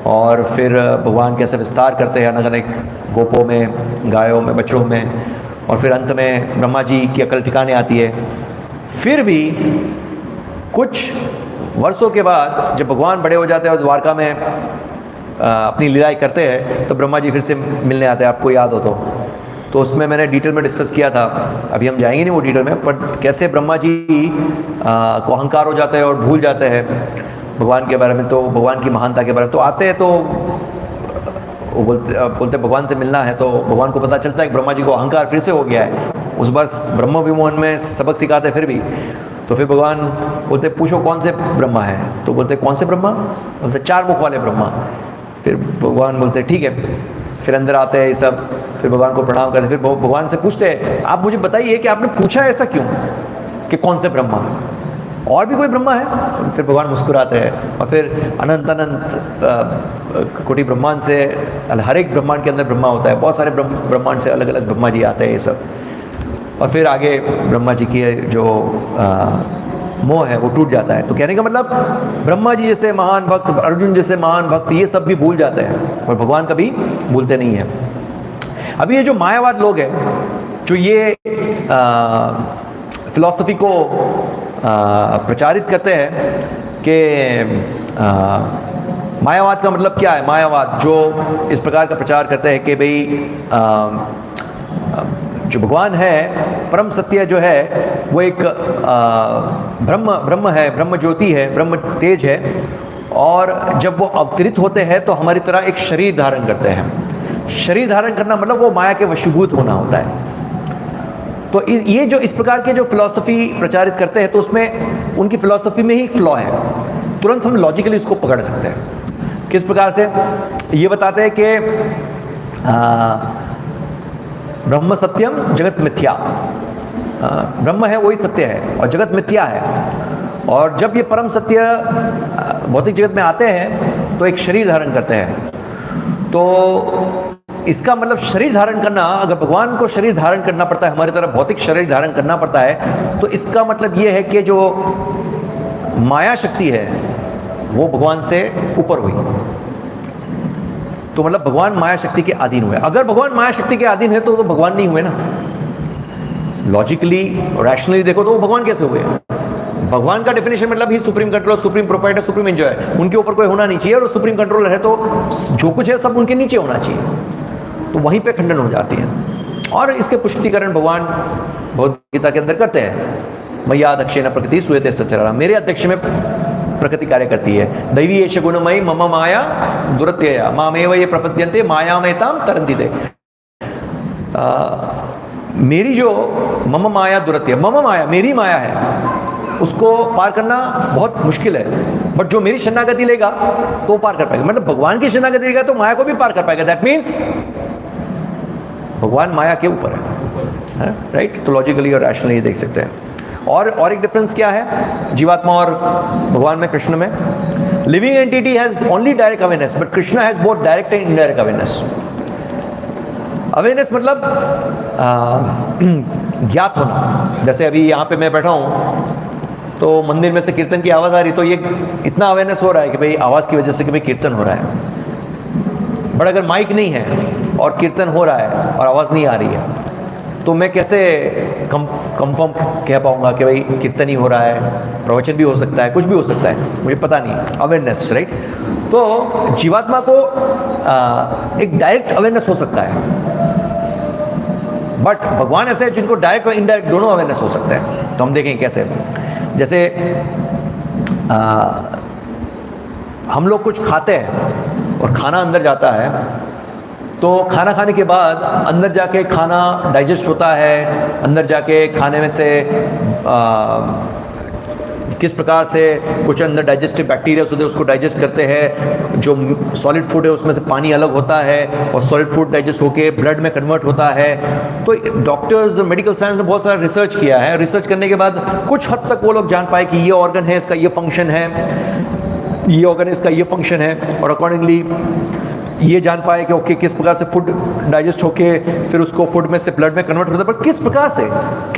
और फिर भगवान कैसे विस्तार करते हैं अलग अलग गोपों में, गायों में, बछड़ों में, और फिर अंत में ब्रह्मा जी की अकल ठिकाने आती है। फिर भी कुछ वर्षों के बाद जब भगवान बड़े हो जाते हैं और द्वारका में अपनी लीलाएं करते हैं, तो ब्रह्मा जी फिर से मिलने आते हैं, आपको याद हो तो उसमें मैंने डिटेल में डिस्कस किया था। अभी हम जाएंगे नहीं वो डिटेल में, पर कैसे ब्रह्मा जी को अहंकार हो जाता है और भूल जाते हैं भगवान के बारे में, तो भगवान की महानता के बारे में। तो आते हैं तो वो बोलते भगवान से मिलना है, तो भगवान को पता चलता है कि ब्रह्मा जी को अहंकार फिर से हो गया है। उस बार ब्रह्म विमोहन में सबक सिखाते फिर भी, तो फिर भगवान बोलते पूछो कौन से ब्रह्मा है, तो बोलते कौन से ब्रह्मा, बोलते 4 मुख वाले ब्रह्मा। फिर भगवान बोलते ठीक है, फिर अंदर आते हैं ये सब, फिर भगवान को प्रणाम करते, फिर भगवान से पूछते हैं आप मुझे बताइए कि आपने पूछा ऐसा क्यों कि कौन से ब्रह्मा, और भी कोई ब्रह्मा है? फिर भगवान मुस्कुराते हैं, और फिर अनंत अनंत कोटि ब्रह्मांड से, हर एक ब्रह्मांड के अंदर ब्रह्मा होता है, बहुत सारे ब्रह्मांड से अलग अलग ब्रह्मा जी आते हैं ये सब। और फिर आगे ब्रह्मा जी की जो मोह है वो टूट जाता है। तो कहने का मतलब ब्रह्मा जी जैसे महान भक्त, अर्जुन जैसे महान भक्त, ये सब भी भूल जाते हैं, और भगवान कभी भूलते नहीं हैं। अभी ये जो मायावाद लोग हैं, जो ये फिलॉसफी को प्रचारित करते हैं कि मायावाद का मतलब क्या है, मायावाद जो इस प्रकार का प्रचार करते हैं कि भाई जो भगवान है, परम सत्य जो है, वो एक ब्रह्म है, ब्रह्म ज्योति है, ब्रह्म तेज है, और जब वो अवतरित होते हैं तो हमारी तरह एक शरीर धारण करते हैं। शरीर धारण करना मतलब वो माया के वशीभूत होना होता है। तो ये जो इस प्रकार के जो फिलॉसफी प्रचारित करते हैं, तो उसमें उनकी फिलॉसफी में ही एक फ्लॉ है। तुरंत हम लॉजिकली इसको पकड़ सकते हैं। किस प्रकार से? ये बताते हैं कि ब्रह्म सत्यम जगत मिथ्या, ब्रह्म है वही सत्य है और जगत मिथ्या है। और जब ये परम सत्य भौतिक जगत में आते हैं तो एक शरीर धारण करते हैं। तो इसका मतलब शरीर धारण करना, अगर भगवान को शरीर धारण करना पड़ता है, हमारी तरह भौतिक शरीर धारण करना पड़ता है, तो इसका मतलब ये है कि जो माया शक्ति है वो भगवान से ऊपर हुई। तो मतलब भगवान माया शक्ति के अधीन हुए। अगर भगवान माया शक्ति के अधीन है तो भगवान नहीं हुए ना। लॉजिकली रैशनली देखो तो वो भगवान कैसे हुए? भगवान का डेफिनेशन मतलब ही supreme controller, supreme proprietor, supreme enjoyer. उनके ऊपर कोई होना नहीं चाहिए, और सुप्रीम कंट्रोलर है तो जो कुछ है सब उनके नीचे होना चाहिए। तो वहीं पे खंडन हो जाती है। और इसके पुष्टिकरण भगवान भगवद गीता के अंदर करते हैं। मैया दक्षिण प्रकृति सुयते सचराचरम्, मेरे अध्यक्ष में प्रकृति कार्य करती है। दैवी एष गुणमयी मम माया दुरत्यया मामेव ये प्रपद्यन्ते मायामेतां तरन्ति ते। मेरी जो मम माया दुरत्य, मम माया मेरी माया है, उसको पार करना बहुत मुश्किल है, बट जो मेरी शरणागति लेगा तो वो पार कर पाएगा। मतलब भगवान की शरणागति लेगा तो माया को भी पार कर पाएगा। दैट मीन्स भगवान माया के ऊपर है, राइट? तो लॉजिकली और रैशनली देख सकते हैं। और एक डिफरेंस क्या है जीवात्मा और भगवान में, कृष्ण में? Living entity has only direct awareness, but Krishna has both direct and indirect awareness. Awareness मतलब ज्ञात होना। जैसे अभी यहाँ पे मैं बैठा हूँ तो मंदिर में से कीर्तन की आवाज़ आ रही, तो ये इतना अवेयरनेस हो रहा है कि भाई आवाज़ की वजह से कि भाई कीर्तन हो रहा है। बट अगर माइक नहीं है और कीर्तन हो रहा है और आवाज़ नहीं आ रही है, तो मैं कैसे कंफर्म कह पाऊँगा कि भाई कीर्तन ही हो रहा है? प्रवचन भी हो सकता है, कुछ भी हो सकता है, मुझे पता नहीं। Awareness, right? तो जीवात्मा को एक डायरेक्ट अवेयरनेस हो सकता है, बट भगवान ऐसे हैं जिनको डायरेक्ट और इनडायरेक्ट दोनों अवेयरनेस हो सकते हैं। तो हम देखें कैसे। जैसे हम लोग कुछ खाते हैं और खाना अंदर जाता है, तो खाना खाने के बाद अंदर जाके खाना डाइजेस्ट होता है, अंदर जाके खाने में से किस प्रकार से कुछ अंदर डाइजेस्टिव बैक्टीरिया होते हैं, उसको डाइजेस्ट करते हैं। जो सॉलिड फूड है उसमें से पानी अलग होता है, और सॉलिड फूड डाइजेस्ट होके ब्लड में कन्वर्ट होता है। तो डॉक्टर्स, मेडिकल साइंस ने बहुत सारा रिसर्च किया है। रिसर्च करने के बाद कुछ हद तक वो लोग जान पाए कि ये ऑर्गन है, इसका ये फंक्शन है, ये ऑर्गन है, इसका ये फंक्शन है, और अकॉर्डिंगली ये जान पाए कि ओके किस प्रकार से फूड डाइजेस्ट होके फिर उसको फूड में से ब्लड में कन्वर्ट होता है। पर किस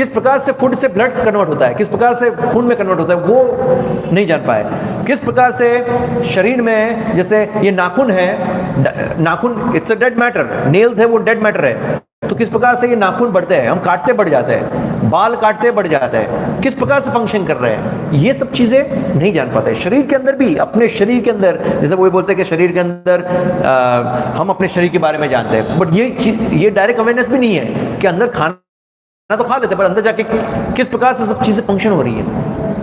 प्रकार से फूड से ब्लड कन्वर्ट होता है, किस प्रकार से खून में कन्वर्ट होता है, वो नहीं जान पाए। किस प्रकार से शरीर में, जैसे ये नाखून है, नाखून it's a dead matter, nails है वो डेड मैटर है, तो किस प्रकार से ये नाखून बढ़ते हैं, हम काटते बढ़ जाते हैं, बाल काटते बढ़ जाते हैं, किस प्रकार से फंक्शन कर रहे हैं, ये सब चीज़ें नहीं जान पाते। शरीर के अंदर भी, अपने शरीर के अंदर, जैसे वो बोलते हैं कि शरीर के अंदर हम अपने शरीर के बारे में जानते हैं, बट ये डायरेक्ट अवेयरनेस भी नहीं है कि अंदर खाना तो खा लेते हैं, पर अंदर जाके किस प्रकार से सब चीज़ें फंक्शन हो रही है,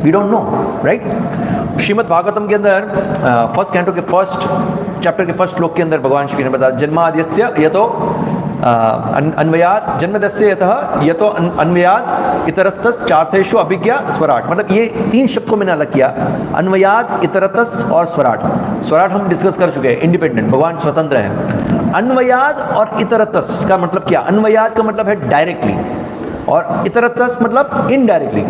we don't know, right? Srimad Bhagavatam के अंदर फर्स्ट कैंटो के फर्स्ट चैप्टर के फर्स्ट श्लोक के अंदर भगवान श्री कृष्ण बताया, जन्माद्यस्य यतो अन्वयात जन्मदस्य यतः यतो अन्वयात इतरस्तस् चार्थेषु अभिज्ञा स्वराट। मतलब ये तीन शब्द को मैंने अलग किया, अन्वयात, इतरतस और स्वराट। स्वराट हम डिस्कस कर चुके हैं, इंडिपेंडेंट, भगवान स्वतंत्र है। अन्वयात और इतरतस का मतलब क्या? अन्वयात का मतलब है डायरेक्टली, और इतरतस मतलब इनडायरेक्टली।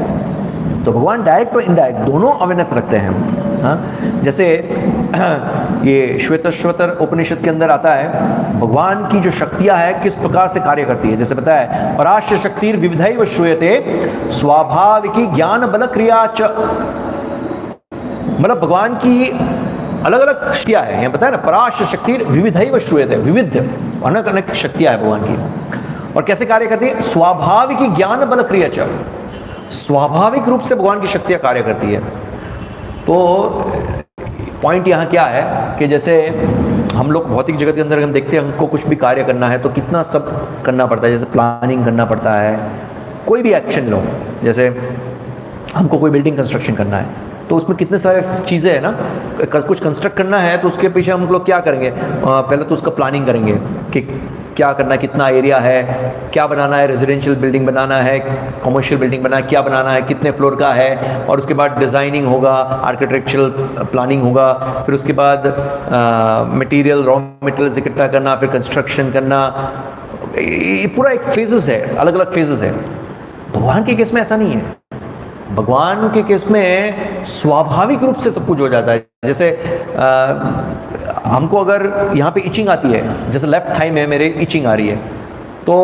तो भगवान डायरेक्ट और इनडायरेक्ट दोनों अवेयरनेस रखते हैं। हाँ, जैसे ये श्वेतश्वतर उपनिषद के अंदर आता है भगवान की जो शक्तियां है किस प्रकार से कार्य करती है। जैसे बताया है, पराश्य शक्तिर विविधैव श्रूयते स्वाभाविकी ज्ञान बल क्रिया च। मतलब भगवान की अलग अलग शक्तियां हैं, यहाँ बताया ना, पराश्य शक्तिर विविधैव श्रूयते, विविध अनेक अनेक शक्तियां है भगवान की, और कैसे कार्य करती है? स्वाभाविकी ज्ञान बल क्रिया च। स्वाभाविक रूप से भगवान की शक्तियां कार्य करती है। तो पॉइंट यहाँ क्या है कि जैसे हम लोग भौतिक जगत के अंदर हम देखते हैं, हमको कुछ भी कार्य करना है तो कितना सब करना पड़ता है, जैसे प्लानिंग करना पड़ता है, कोई भी एक्शन लो, जैसे हमको कोई बिल्डिंग कंस्ट्रक्शन करना है तो उसमें कितने सारे चीज़ें हैं ना, कुछ कंस्ट्रक्ट करना है तो उसके पीछे हम लोग क्या करेंगे, पहले तो उसका प्लानिंग करेंगे कि क्या करना है, कितना एरिया है, क्या बनाना है, रेजिडेंशियल बिल्डिंग बनाना है, कमर्शियल बिल्डिंग बनाना है, क्या बनाना है, कितने फ्लोर का है, और उसके बाद डिज़ाइनिंग होगा, आर्किटेक्चरल प्लानिंग होगा, फिर उसके बाद मटेरियल, रॉ मटेरियल्स इकट्ठा करना, फिर कंस्ट्रक्शन करना, ये पूरा एक फेजेस है, अलग अलग फेजेस है। भगवान के केस में ऐसा नहीं है। भगवान के केस में स्वाभाविक रूप से सब कुछ हो जाता है। जैसे हमको अगर यहाँ पे इचिंग आती है, जैसे लेफ्ट थाई में मेरे इचिंग आ रही है, तो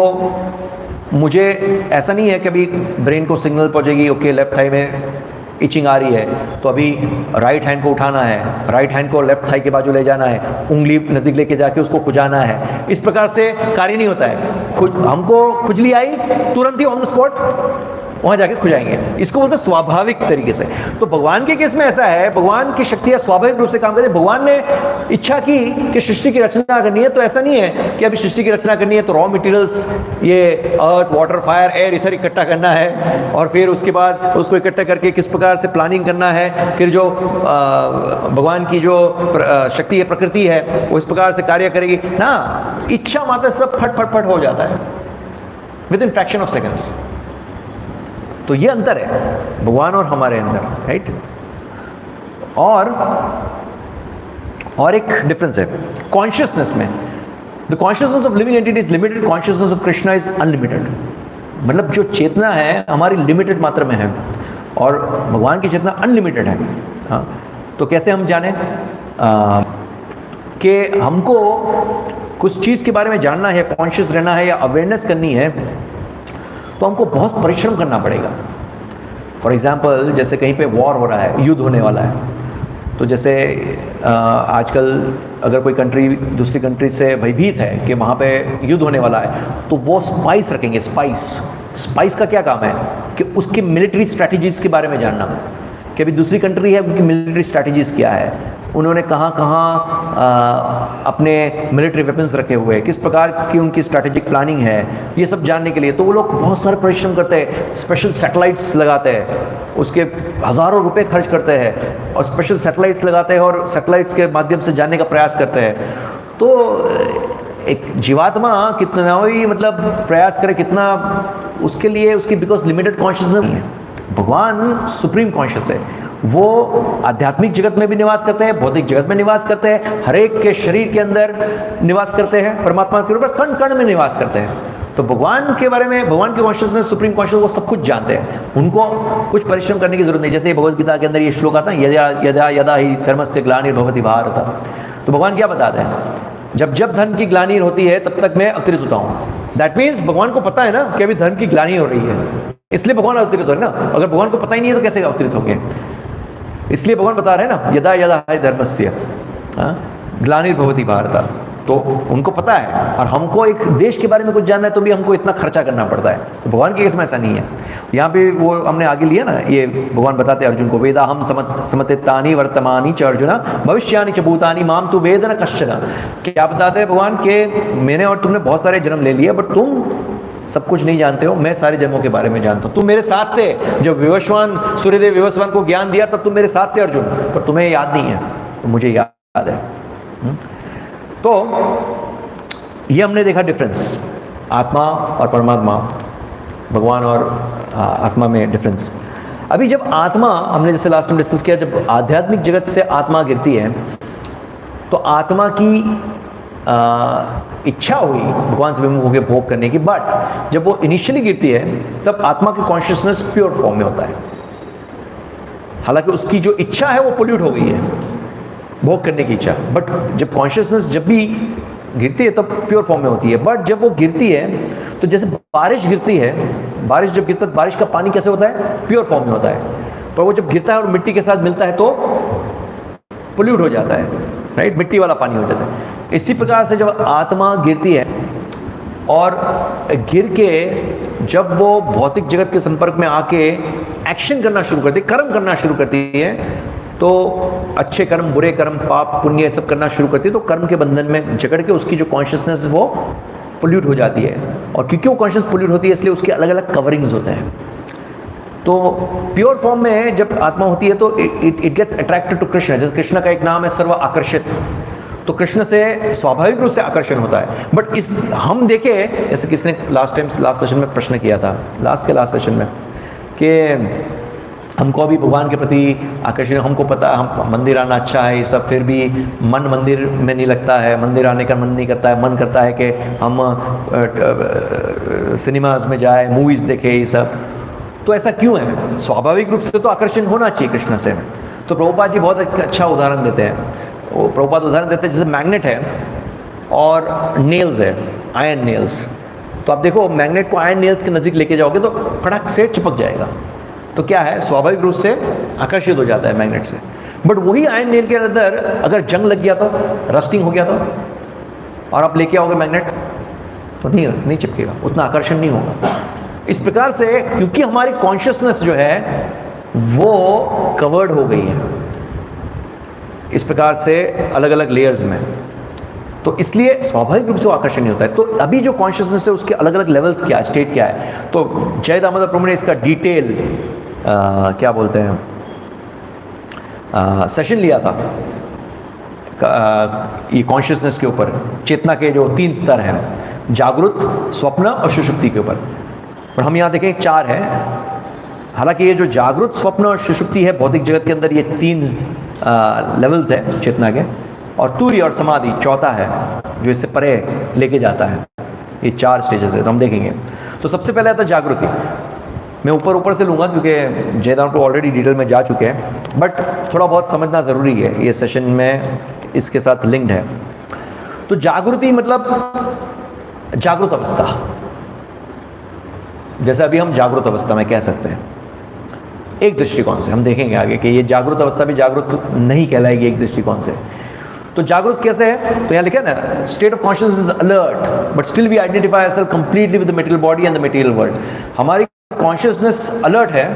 मुझे ऐसा नहीं है कि अभी ब्रेन को सिग्नल पहुँचेगी ओके लेफ्ट थाई में इचिंग आ रही है तो अभी राइट हैंड को उठाना है, राइट हैंड को लेफ्ट थाई के बाजू ले जाना है, उंगली नज़दीक लेके जाके उसको खुजाना है। इस प्रकार से कार्य नहीं होता है। हमको खुजली आई, तुरंत ही ऑन द स्पॉट वहाँ जाके खुजाएंगे। इसको बोलते हैं स्वाभाविक तरीके से। तो भगवान के केस में ऐसा है, भगवान की शक्तियाँ स्वाभाविक रूप से काम करती है। भगवान ने इच्छा की कि सृष्टि की रचना करनी है, तो ऐसा नहीं है कि अभी सृष्टि की रचना करनी है तो रॉ मटेरियल्स ये अर्थ, वाटर, फायर, एयर, इथर इकट्ठा करना है और फिर उसके बाद उसको इकट्ठा करके किस प्रकार से प्लानिंग करना है, फिर जो भगवान की जो शक्ति है, प्रकृति है, वो इस प्रकार से कार्य करेगी ना। इच्छा मात्र सब फट फट फट हो जाता है with in fraction of seconds. तो ये अंतर है भगवान और हमारे अंदर, राइट। और एक डिफरेंस है कॉन्शियसनेस में। The consciousness of living entity is limited, consciousness of Krishna is unlimited. मतलब जो चेतना है हमारी लिमिटेड मात्रा में है और भगवान की चेतना अनलिमिटेड है। हाँ, तो कैसे हम जाने कि हमको कुछ चीज़ के बारे में जानना है, कॉन्शियस रहना है या अवेयरनेस करनी है, तो हमको बहुत परिश्रम करना पड़ेगा। फॉर एग्जाम्पल जैसे कहीं पे वॉर हो रहा है, युद्ध होने वाला है, तो जैसे आजकल अगर कोई कंट्री दूसरी कंट्री से भयभीत है कि वहाँ पे युद्ध होने वाला है, तो वो स्पाइस रखेंगे। स्पाइस का क्या काम है कि उसकी मिलिट्री स्ट्रैटेजीज़ के बारे में जानना, कि अभी दूसरी कंट्री है उनकी मिलिट्री स्ट्रैटेजीज़ क्या है, उन्होंने कहाँ कहाँ अपने मिलिट्री वेपन्स रखे हुए हैं, किस प्रकार की उनकी स्ट्रैटेजिक प्लानिंग है, ये सब जानने के लिए तो वो लोग बहुत सारे परिश्रम करते हैं। स्पेशल सैटेलाइट्स लगाते हैं, उसके हज़ारों रुपए खर्च करते हैं और स्पेशल सैटेलाइट्स लगाते हैं और सैटेलाइट्स के माध्यम से जानने का प्रयास करते हैं। तो एक जीवात्मा कितना भी मतलब प्रयास करे, कितना उसके लिए उसकी बिकॉज लिमिटेड कॉन्शियसनेस नहीं है। भगवान सुप्रीम कॉन्शियस है, वो आध्यात्मिक जगत में भी निवास करते हैं, भौतिक जगत में निवास करते हैं, हर एक के शरीर के अंदर निवास करते हैं, परमात्मा के रूप में कण कण में निवास करते हैं। तो भगवान के बारे में, भगवान की कॉन्शियसनेस, सुप्रीम कॉन्शियस, वो सब कुछ जानते हैं, उनको कुछ परिश्रम करने की जरूरत नहीं। जैसे भगवद गीता के अंदर ये श्लोक आता है, यदा यदा यदा ही धर्मस्य ग्लानिर्भवति भारत। तो भगवान क्या बताते हैं, जब जब धर्म की ग्लानि होती है तब तक मैं अवतरित होता हूँ। दैट मीन्स भगवान को पता है ना कि अभी धर्म की ग्लानि हो रही है, इसलिए भगवान अवतरित हो रहे हैं ना। अगर भगवान को पता ही नहीं है तो कैसे अवतरित होंगे? इसलिए भगवान बता रहे हैं ना, यदा यदा है धर्मस्य ग्लानिर्भवति भारत। तो उनको पता है, और हमको एक देश के बारे में कुछ जानना है तो भी हमको इतना खर्चा करना पड़ता है। तो भगवान के केस में ऐसा नहीं है। यहाँ पे वो हमने आगे लिया ना, ये भगवान बताते हैं अर्जुन को, वेदा हम समतितानि वर्तमानि च अर्जुन भविष्यानि च भूतानि माम तु वेद न कश्चन। क्या बताते हैं भगवान के, मैंने और तुमने बहुत सारे जन्म ले लिए, बट तुम सब कुछ नहीं जानते हो, मैं सारे जन्मों के बारे में जानता हूँ। तुम मेरे साथ थे जब विवस्वान, सूर्यदेव विवस्वान को ज्ञान दिया, तब तुम मेरे साथ थे अर्जुन, पर तुम्हें याद नहीं है, तो मुझे याद है। तो ये हमने देखा डिफरेंस, आत्मा और परमात्मा, भगवान और आत्मा में डिफरेंस। अभी जब आत्मा, हमने जैसे लास्ट टाइम डिस्कस किया, जब आध्यात्मिक जगत से आत्मा गिरती है तो आत्मा की इच्छा हुई भगवान से विमुख होकर भोग करने की, बट जब वो इनिशियली गिरती है तब आत्मा की कॉन्शियसनेस प्योर फॉर्म में होता है। हालांकि उसकी जो इच्छा है वो पोल्यूट हो गई है, भोग करने की इच्छा, बट जब कॉन्शियसनेस जब भी गिरती है तब प्योर फॉर्म में होती है। बट जब वो गिरती है तो जैसे बारिश गिरती है, बारिश जब गिरता है, बारिश का पानी कैसे होता है? प्योर फॉर्म में होता है, पर वो जब गिरता है और मिट्टी के साथ मिलता है तो पोल्यूट हो जाता है, राइट, मिट्टी वाला पानी हो जाता है। इसी प्रकार से जब आत्मा गिरती है और गिर के जब वो भौतिक जगत के संपर्क में आके एक्शन करना शुरू करती है, कर्म करना शुरू करती है, तो अच्छे कर्म, बुरे कर्म, पाप पुण्य सब करना शुरू करती है, तो कर्म के बंधन में जकड़ के उसकी जो कॉन्शियसनेस वो पोल्यूट हो जाती है। और क्योंकि वो कॉन्शियस पोल्यूट होती है इसलिए उसके अलग अलग कवरिंग्स होते हैं। तो प्योर फॉर्म में जब आत्मा होती है तो it gets attracted to Krishna. जैसे कृष्ण का एक नाम है सर्व आकर्षित, तो कृष्ण से स्वाभाविक रूप से आकर्षण होता है। बट इस हम देखे, जैसे किसने लास्ट सेशन में प्रश्न किया था, लास्ट सेशन में, कि हमको अभी भगवान के प्रति आकर्षण, हमको पता हम मंदिर आना अच्छा है ये सब, फिर भी मन मंदिर में नहीं लगता है, मंदिर आने का मन नहीं करता है, मन करता है कि हम सिनेमाज में जाए, मूवीज़ देखें, ये सब। तो ऐसा क्यों है? स्वाभाविक रूप से तो आकर्षण होना चाहिए कृष्ण से। तो प्रभुपाद जी बहुत अच्छा उदाहरण देते हैं। वो प्रभुपाद उदाहरण देते हैं, जैसे मैग्नेट है और नेल्स है, आयरन नेल्स। तो आप देखो मैग्नेट को आयरन नेल्स के नज़दीक लेके जाओगे तो फटक से चिपक जाएगा, तो क्या है, स्वाभाविक रूप से आकर्षित हो जाता है मैग्नेट से। बट वही आयन नेल के अंदर अगर जंग लग गया तो, रस्टिंग हो गया तो, और आप लेके आओगे मैग्नेट तो नहीं चिपकेगा, उतना आकर्षण नहीं होगा। इस प्रकार से क्योंकि हमारी कॉन्शियसनेस जो है वो कवर्ड हो गई है इस प्रकार से अलग अलग लेयर्स में, तो इसलिए स्वाभाविक रूप से वो आकर्षण नहीं होता है। तो अभी जो कॉन्शियसनेस है उसके अलग अलग लेवल्स क्या, स्टेट क्या है, तो जय दामोदर प्रभु ने इसका डिटेल क्या बोलते हैं सेशन लिया था ये कॉन्शियसनेस के ऊपर, चेतना के जो 3 स्तर हैं, जागृत, स्वप्न और सुषुप्ति के ऊपर। और हम यहाँ देखें 4 हैं। हालांकि ये जो जागृत, स्वप्न और सुषुप्ति है भौतिक जगत के अंदर, ये 3 लेवल्स हैं चेतना के, और तुर्य और समाधि चौथा है जो इससे परे लेके जाता है। ये 4 स्टेजेस है, तो हम देखेंगे। तो सबसे पहले आता है जागृति। मैं ऊपर से लूँगा क्योंकि जयदान को ऑलरेडी डिटेल में जा चुके हैं, बट थोड़ा बहुत समझना ज़रूरी है, ये सेशन में इसके साथ लिंक्ड है। तो जागृति मतलब जागृत अवस्था, जैसे अभी हम जागृत अवस्था में कह सकते हैं एक दृष्टिकोण से। हम देखेंगे आगे कि ये जागृत अवस्था भी जागृत नहीं कहलाएगी एक दृष्टिकोण से। तो जागृत कैसे है, तो यहाँ लिखा है ना, state of consciousness is alert but still we identify ourselves completely with the material body and the material world. हमारी कॉन्शियसनेस अलर्ट है,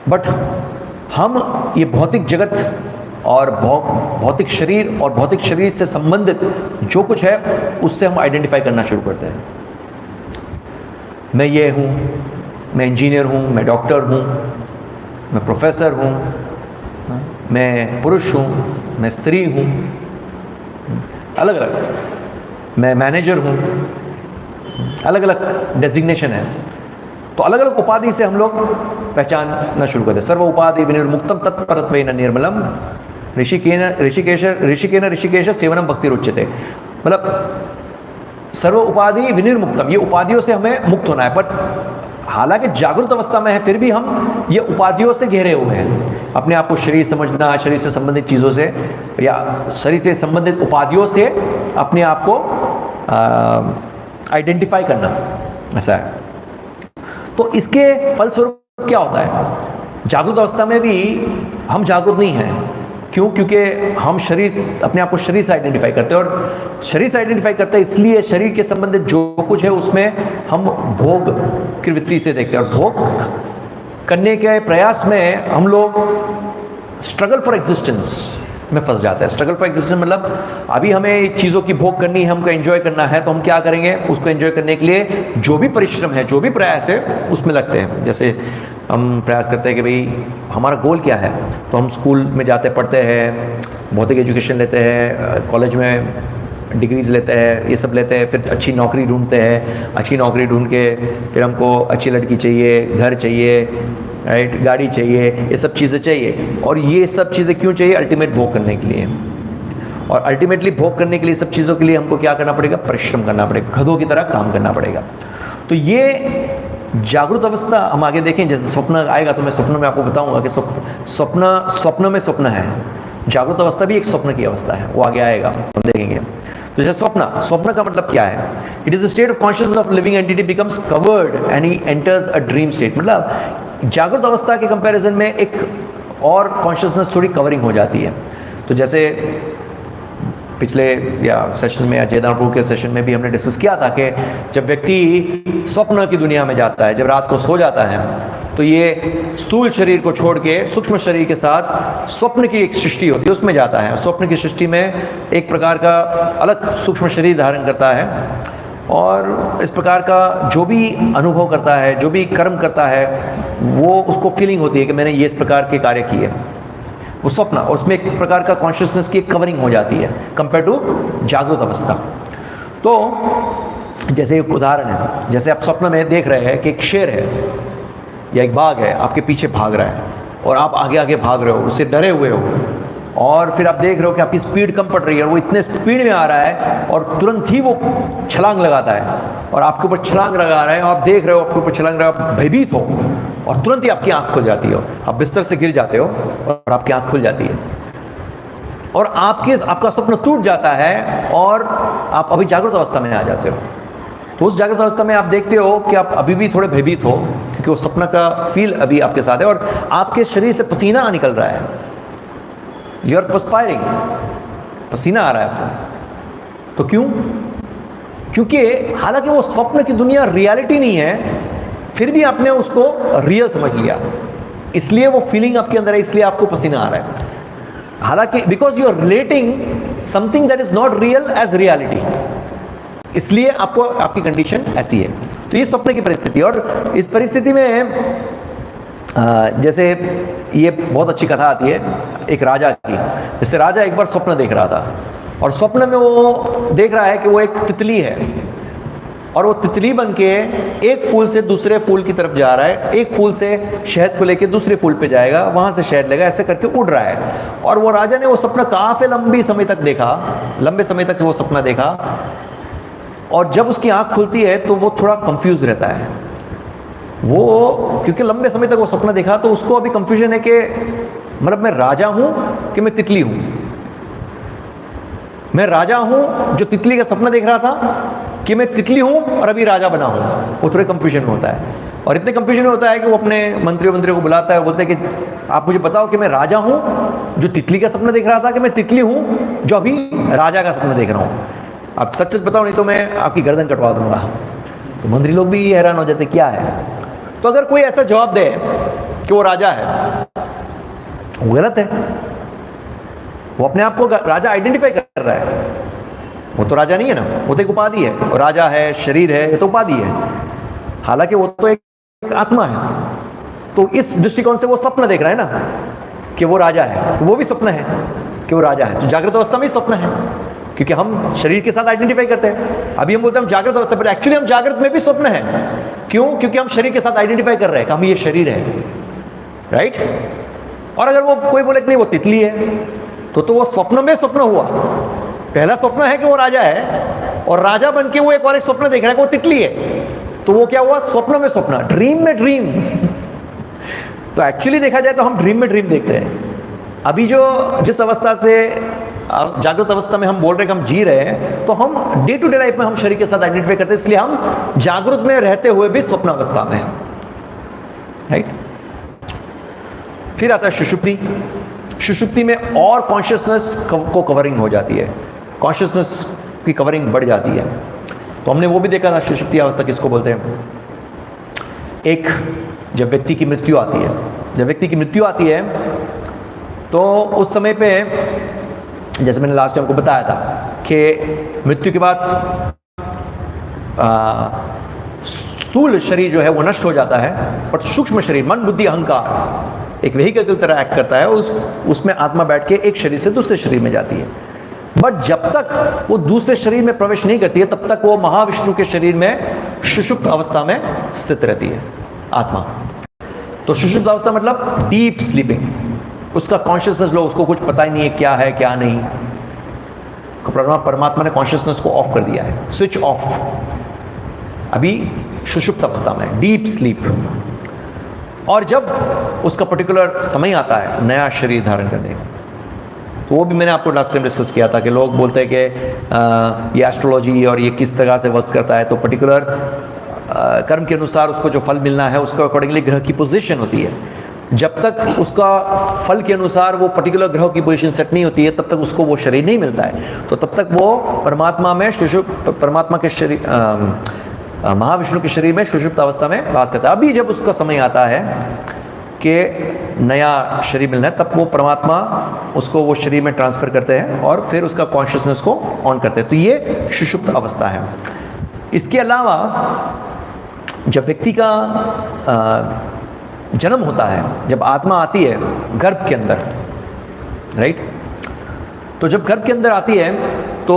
बट हम ये भौतिक जगत और भौतिक शरीर और भौतिक शरीर से संबंधित जो कुछ है उससे हम आइडेंटिफाई करना शुरू करते हैं। मैं ये हूँ, मैं इंजीनियर हूँ, मैं डॉक्टर हूँ, मैं प्रोफेसर हूँ, मैं पुरुष हूँ, मैं स्त्री हूँ, अलग अलग, मैं मैनेजर हूँ, अलग अलग डेजिग्नेशन है। तो अलग अलग उपाधि से हम लोग पहचानना शुरू करते हैं। सर्व उपाधि विनिर्मुक्तम तत्परत्वेन निर्मलम ऋषिकेश सेवनम भक्ति रुच्यते। मतलब सर्व उपाधि विनिर्मुक्तम, ये उपाधियों से हमें मुक्त होना है। बट हालांकि जागृत अवस्था में है, फिर भी हम ये उपाधियों से घेरे हुए हैं। अपने आप को शरीर समझना, शरीर से संबंधित चीज़ों से या शरीर से संबंधित उपाधियों से अपने आप को आइडेंटिफाई करना, ऐसा है। तो इसके फलस्वरूप क्या होता है, जागृत अवस्था में भी हम जागृत नहीं हैं। क्यों? क्योंकि हम शरीर, अपने आप को शरीर से आइडेंटिफाई करते हैं, और शरीर से आइडेंटिफाई करते हैं इसलिए शरीर के संबंधित जो कुछ है उसमें हम भोग की वृत्ति से देखते हैं, और भोग करने के प्रयास में हम लोग स्ट्रगल फॉर एग्जिस्टेंस में फंस जाता है। स्ट्रगल फॉर एग्जिस्टेंस मतलब अभी हमें चीज़ों की भोग करनी है, हमको एंजॉय करना है, तो हम क्या करेंगे, उसको एंजॉय करने के लिए जो भी परिश्रम है, जो भी प्रयास है उसमें लगते हैं। जैसे हम प्रयास करते हैं कि भाई हमारा गोल क्या है, तो हम स्कूल में जाते पढ़ते हैं, भौतिक एजुकेशन लेते हैं, कॉलेज में डिग्रीज लेते हैं, ये सब लेते हैं, फिर अच्छी नौकरी ढूंढते हैं, अच्छी नौकरी ढूंढ के फिर हमको अच्छी लड़की चाहिए, घर चाहिए, राइट, गाड़ी चाहिए, ये सब चीज़ें चाहिए। और ये सब चीज़ें क्यों चाहिए? अल्टीमेट भोग करने के लिए। और अल्टीमेटली भोग करने के लिए, सब चीज़ों के लिए हमको क्या करना पड़ेगा? परिश्रम करना पड़ेगा, गधों की तरह काम करना पड़ेगा। तो ये जागृत अवस्था हम आगे देखें, जैसे स्वप्न आएगा तो मैं स्वप्न में आपको बताऊंगा कि स्वप्न में स्वप्न है, जागृत अवस्था भी एक स्वप्न की अवस्था है, वो आगे आएगा, हम देखेंगे। तो जैसे स्वप्न का मतलब क्या है? It is a state of consciousness of living entity becomes covered and he enters a dream state. मतलब जागृत अवस्था के कंपैरिजन में एक और कॉन्शियसनेस थोड़ी कवरिंग हो जाती है। तो जैसे पिछले या सेशन में या जयदानपुर के सेशन में भी हमने डिस्कस किया था कि जब व्यक्ति स्वप्न की दुनिया में जाता है, जब रात को सो जाता है, तो ये स्थूल शरीर को छोड़ के सूक्ष्म शरीर के साथ स्वप्न की एक सृष्टि होती है, उसमें जाता है। स्वप्न की सृष्टि में एक प्रकार का अलग सूक्ष्म शरीर धारण करता है, और इस प्रकार का जो भी अनुभव करता है, जो भी कर्म करता है, वो उसको फीलिंग होती है कि मैंने ये इस प्रकार के कार्य किए, वो स्वप्न, और उसमें एक प्रकार का कॉन्शियसनेस की कवरिंग हो जाती है कंपेयर टू जागृत अवस्था। तो जैसे एक उदाहरण है, जैसे आप स्वप्न में देख रहे हैं कि एक शेर है या एक बाघ है आपके पीछे भाग रहा है, और आप आगे आगे भाग रहे हो, उससे डरे हुए हो, और फिर आप देख रहे हो कि आपकी स्पीड कम पड़ रही है, और वो इतने स्पीड में आ रहा है, और तुरंत ही वो छलांग लगाता है और आपके ऊपर छलांग लगा रहा है, और आप देख रहे हो आपके ऊपर छलांग लगा, आप भयभीत हो, और तुरंत ही आपकी आंख खुल जाती हो, आप बिस्तर से गिर जाते हो और आपकी आंख खुल जाती है, और आपका स्वप्न टूट जाता है, और आप अभी जागृत अवस्था में आ जाते हो। तो उस जागृत अवस्था में आप देखते हो कि आप अभी भी थोड़े भयभीत हो, क्योंकि वो सपना का फील अभी आपके साथ है और आपके शरीर से पसीना निकल रहा है, यू आर पर्सपायरिंग, पसीना आ रहा है आपको। तो क्यों? क्योंकि हालांकि वो स्वप्न की दुनिया रियलिटी नहीं है, फिर भी आपने उसको रियल समझ लिया, इसलिए वो फीलिंग आपके अंदर है, इसलिए आपको पसीना आ रहा है। हालांकि because you are relating something that is not real as reality, इसलिए आपको आपकी कंडीशन ऐसी है। तो ये स्वप्न की परिस्थिति, और इस परिस्थिति में जैसे ये बहुत अच्छी कथा आती है एक राजा की, जिससे राजा एक बार स्वप्न देख रहा था, और स्वप्न में वो देख रहा है कि वो एक तितली है, और वो तितली बन के एक फूल से दूसरे फूल की तरफ जा रहा है, एक फूल से शहद को लेके दूसरे फूल पे जाएगा, वहां से शहद लेगा, ऐसे करके उड़ रहा है। और वो राजा ने वो सपना काफी लंबे समय तक देखा, लंबे समय तक वो सपना देखा, और जब उसकी आंख खुलती है तो वो थोड़ा कंफ्यूज रहता है। वो क्योंकि लंबे समय तक वो सपना देखा, तो उसको अभी कंफ्यूजन है कि मतलब मैं राजा हूं कि मैं तितली हूं, मैं राजा हूं जो तितली का सपना देख रहा था, कि मैं तितली हूं और अभी राजा बना हूं। वो थोड़े कंफ्यूजन में होता है, और इतने कंफ्यूजन में होता है कि वो अपने मंत्रियों को बुलाता है, बोलते हैं कि आप मुझे बताओ कि मैं राजा हूं जो तितली का सपना देख रहा था, कि मैं तितली हूं जो अभी राजा का सपना देख रहा हूं। आप सच सच बताओ, नहीं तो मैं आपकी गर्दन कटवा दूंगा। तो मंत्री लोग भी हैरान हो जाते, क्या है। तो अगर कोई ऐसा जवाब दे कि वो राजा है, वो गलत है। वो अपने आप को राजा आइडेंटिफाई कर रहा है, वो तो राजा नहीं है ना, वो तो एक उपाधि है। और राजा है, शरीर है, ये तो उपाधि है, हालांकि वो तो एक आत्मा है। तो इस दृष्टिकोण से वो सपना देख रहा है ना कि वो राजा है, तो वो भी सपना है कि वो राजा है। तो जागृत अवस्था में ही सपना है, क्योंकि हम शरीर के साथ आइडेंटिफाई करते हैं। अभी हम बोलते हैं हम जागृत अवस्था, पर एक्चुअली हम जागृत में भी स्वप्न है। क्यों? क्योंकि हम शरीर के साथ आइडेंटिफाई कर रहे हैं कि हम ये शरीर है, राइट। और अगर वो कोई बोले कि नहीं वो तितली है, तो वो स्वप्न में स्वप्न हुआ। पहला स्वप्न है कि वो राजा है, और राजा बन के वो एक स्वप्न देख रहा है कि वो तितली है, तो वो क्या हुआ? स्वप्न में स्वप्न, ड्रीम में ड्रीम। तो एक्चुअली देखा जाए तो हम ड्रीम में ड्रीम देखते हैं। अभी जो जिस अवस्था से जागृत अवस्था में हम बोल रहे हैं कि हम जी रहे हैं, तो हम डे टू डे लाइफ में हम शरीर के साथ आइडेंटिफाई करते हैं, इसलिए हम जागृत में रहते हुए भी स्वप्न अवस्था में, राइट। फिर आता है सुषुप्ति। सुषुप्ति में और कॉन्शियसनेस को कवरिंग हो जाती है, कॉन्शियसनेस की कवरिंग बढ़ जाती है। तो हमने वो भी देखा था, सुषुप्ति अवस्था किसको बोलते हैं। एक जब व्यक्ति की मृत्यु आती है, जब व्यक्ति की मृत्यु आती है तो उस समय पे जैसे मैंने लास्ट टाइम को बताया था कि मृत्यु के बाद स्थूल शरीर जो है वो नष्ट हो जाता है, और सूक्ष्म शरीर, मन बुद्धि अहंकार एक व्हीकल की तरह एक्ट करता है, उसमें आत्मा बैठ के एक शरीर से दूसरे शरीर में जाती है। बट जब तक वो दूसरे शरीर में प्रवेश नहीं करती है, तब तक वो महाविष्णु के शरीर में सुषुप्त अवस्था में स्थित रहती है आत्मा। तो सुषुप्त अवस्था मतलब डीप स्लीपिंग, उसका कॉन्शियसनेस लो, उसको कुछ पता ही नहीं है क्या है क्या नहीं। परमात्मा ने कॉन्शियसनेस को ऑफ कर दिया है, स्विच ऑफ, अभी सुषुप्त अवस्था में, डीप स्लीप। और जब उसका पर्टिकुलर समय आता है नया शरीर धारण करने का, तो वो भी मैंने आपको लास्ट टाइम डिस्कस किया था कि लोग बोलते हैं कि ये एस्ट्रोलॉजी और ये किस तरह से वर्क करता है। तो पर्टिकुलर कर्म के अनुसार उसको जो फल मिलना है उसको अकॉर्डिंगली ग्रह की पोजीशन होती है। जब तक उसका फल के अनुसार वो पर्टिकुलर ग्रह की पोजीशन सेट नहीं होती है, तब तक उसको वो शरीर नहीं मिलता है। तो तब तक वो परमात्मा में परमात्मा के शरीर, महाविष्णु के शरीर में सुषुप्त अवस्था में वास करता है। अभी जब उसका समय आता है कि नया शरीर मिलना है, तब वो परमात्मा उसको वो शरीर में ट्रांसफर करते हैं और फिर उसका कॉन्शियसनेस को ऑन करते हैं। तो ये सुषुप्त अवस्था है। इसके अलावा जब व्यक्ति का जन्म होता है, जब आत्मा आती है गर्भ के अंदर, राइट, तो जब गर्भ के अंदर आती है तो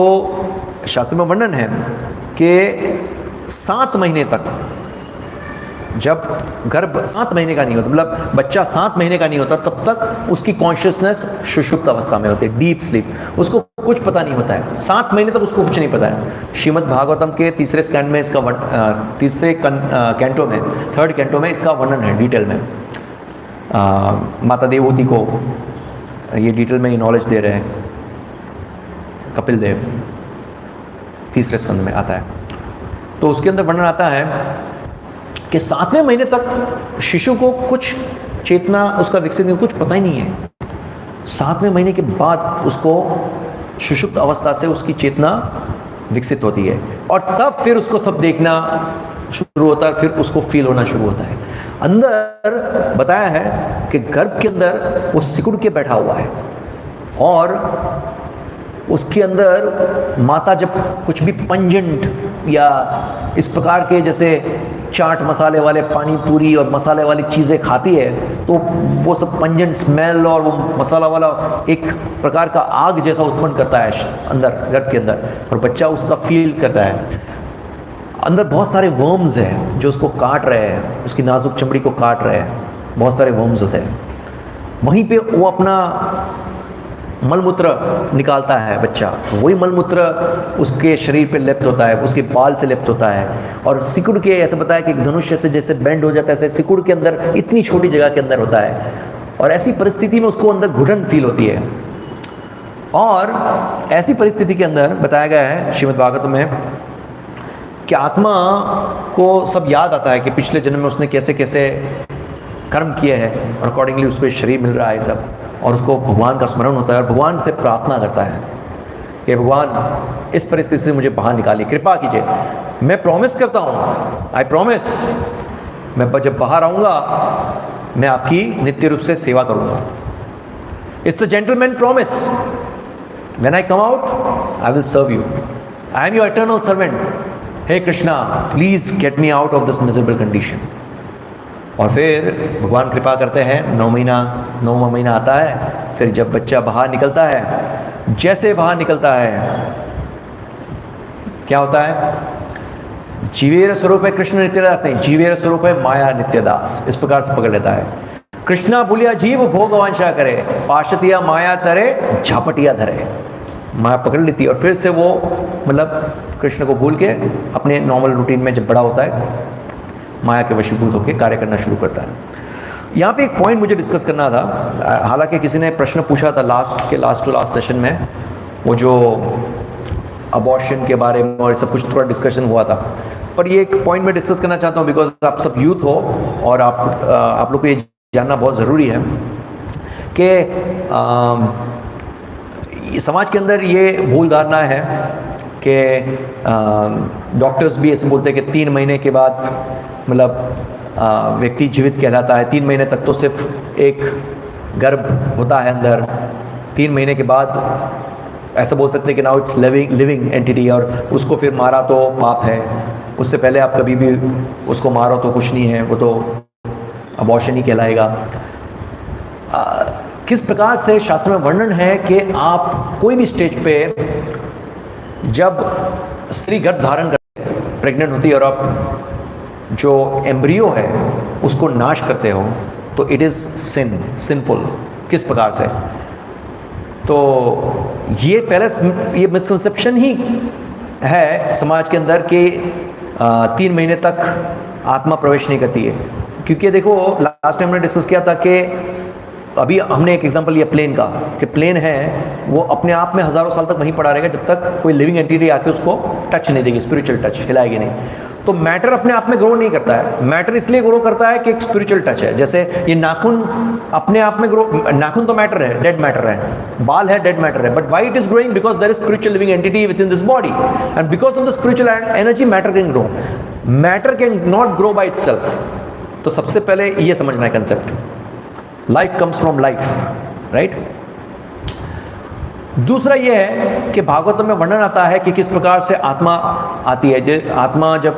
शास्त्र में वर्णन है कि 7 महीने तक, जब गर्भ 7 महीने का नहीं होता, मतलब बच्चा 7 महीने का नहीं होता, तब तक उसकी कॉन्शियसनेस सुषुप्त अवस्था में होती है, डीप स्लीप। उसको कुछ पता नहीं होता है, 7 महीने तक उसको कुछ नहीं पता है। श्रीमद् भागवतम के तीसरे स्कैंड में इसका तीसरे कैंटो में, 3rd कैंटो में इसका वर्णन है डिटेल में। माता देवहूति को ये डिटेल में ये नॉलेज दे रहे हैं कपिल देव, तीसरे स्कंद में आता है। तो उसके अंदर वर्णन आता है कि 7वें महीने तक शिशु को कुछ चेतना उसका विकसित नहीं, कुछ पता ही नहीं है। 7वें महीने के बाद उसको सुषुप्त अवस्था से उसकी चेतना विकसित होती है और तब फिर उसको सब देखना शुरू होता है, फिर उसको फील होना शुरू होता है। अंदर बताया है कि गर्भ के अंदर वो सिकुड़ के बैठा हुआ है और उसके अंदर माता जब कुछ भी पंजेंट या इस प्रकार के जैसे चाट मसाले वाले पानी पूरी और मसाले वाली चीज़ें खाती है तो वो सब पंजेंट स्मेल और वो मसाला वाला एक प्रकार का आग जैसा उत्पन्न करता है अंदर गर्भ के अंदर, और बच्चा उसका फील करता है। अंदर बहुत सारे वर्म्स हैं जो उसको काट रहे हैं, उसकी नाजुक चमड़ी को काट रहे हैं, बहुत सारे वर्म्स होते हैं। वहीं पे वो अपना मलमूत्र निकालता है बच्चा, वही मलमूत्र उसके शरीर पे लिप्त होता है, उसके बाल से लिप्त होता है और सिकुड़ के, ऐसे बताया कि धनुष्य से जैसे बेंड हो जाता है, ऐसे सिकुड़ के अंदर इतनी छोटी जगह के अंदर होता है और ऐसी परिस्थिति में उसको अंदर घुटन फील होती है। और ऐसी परिस्थिति के अंदर बताया गया है श्रीमद् भागवत में कि आत्मा को सब याद आता है कि पिछले जन्म में उसने कैसे कैसे कर्म किए हैं और अकॉर्डिंगली उसको शरीर मिल रहा है सब, और उसको भगवान का स्मरण होता है और भगवान से प्रार्थना करता है कि भगवान इस परिस्थिति से मुझे बाहर निकालिए, कृपा कीजिए। मैं प्रॉमिस करता हूँ, आई प्रॉमिस, मैं जब बाहर आऊँगा मैं आपकी नित्य रूप से सेवा करूँगा। It's a gentleman promise, when I come out I will serve you, I am your eternal servant, हे Krishna please get me out of this miserable condition. और फिर भगवान कृपा करते हैं, 9वां महीना आता है, फिर जब बच्चा बाहर निकलता है, जैसे बाहर निकलता है क्या होता है, जीवेर स्वरूप है कृष्ण नित्यदास, नहीं, जीवेर स्वरूप है माया नित्यदास, इस प्रकार से पकड़ लेता है। कृष्णा भूलिया जीव भोगवांछा करे, पाशतिया माया तरे झापटिया धरे, माया पकड़ लेती है और फिर से वो मतलब कृष्ण को भूल के अपने नॉर्मल रूटीन में जब बड़ा होता है माया के वशीभूत होकर कार्य करना शुरू करता है। यहाँ पे एक पॉइंट मुझे डिस्कस करना था, हालांकि किसी ने प्रश्न पूछा था लास्ट टू लास्ट सेशन में, वो जो अबॉर्शन के बारे में और सब कुछ थोड़ा डिस्कशन हुआ था, पर ये एक पॉइंट मैं डिस्कस करना चाहता हूँ बिकॉज आप सब यूथ हो और आप लोग को ये जानना बहुत ज़रूरी है कि समाज के अंदर ये भूल धारणा है कि डॉक्टर्स भी ऐसे बोलते हैं कि 3 महीने के बाद मतलब व्यक्ति जीवित कहलाता है। 3 महीने तक तो सिर्फ एक गर्भ होता है अंदर, 3 महीने के बाद ऐसा बोल सकते हैं कि नाउ इट्स लिविंग एंटिटी, और उसको फिर मारा तो पाप है, उससे पहले आप कभी भी उसको मारो तो कुछ नहीं है, वो तो अबॉर्शन ही कहलाएगा। किस प्रकार से शास्त्र में वर्णन है कि आप कोई भी स्टेज पे जब स्त्री गर्भ धारण करती है, प्रेग्नेंट होती है और आप जो एम्ब्रियो है उसको नाश करते हो तो इट इज़ सिनफुल। किस प्रकार से, तो ये पहले ये मिसकंसेप्शन ही है समाज के अंदर कि 3 महीने तक आत्मा प्रवेश नहीं करती है। क्योंकि देखो लास्ट टाइम हमने डिस्कस किया था कि अभी हमने एक एग्जांपल लिया प्लेन का, कि प्लेन है वो अपने आप में हज़ारों साल तक वहीं पड़ा रहेगा जब तक कोई लिविंग एंटिटी आके उसको टच नहीं देगी, स्पिरिचुअल टच हिलाएगी नहीं। तो मैटर अपने आप में ग्रो नहीं करता है, मैटर इसलिए ग्रो करता है कि एक स्पिरिचुअल टच है। जैसे ये नाखून अपने आप में ग्रो, नाखून तो मैटर है, डेड मैटर है, बाल है, डेड मैटर है, but why it is growing, because there is spiritual living entity within this body and because of the spiritual energy matter can grow, matter can not grow by itself. तो सबसे पहले ये समझना है concept, life comes from life, right. दूसरा यह है कि भागवत में वर्णन आता है कि किस प्रकार से आत्मा आती है। आत्मा जब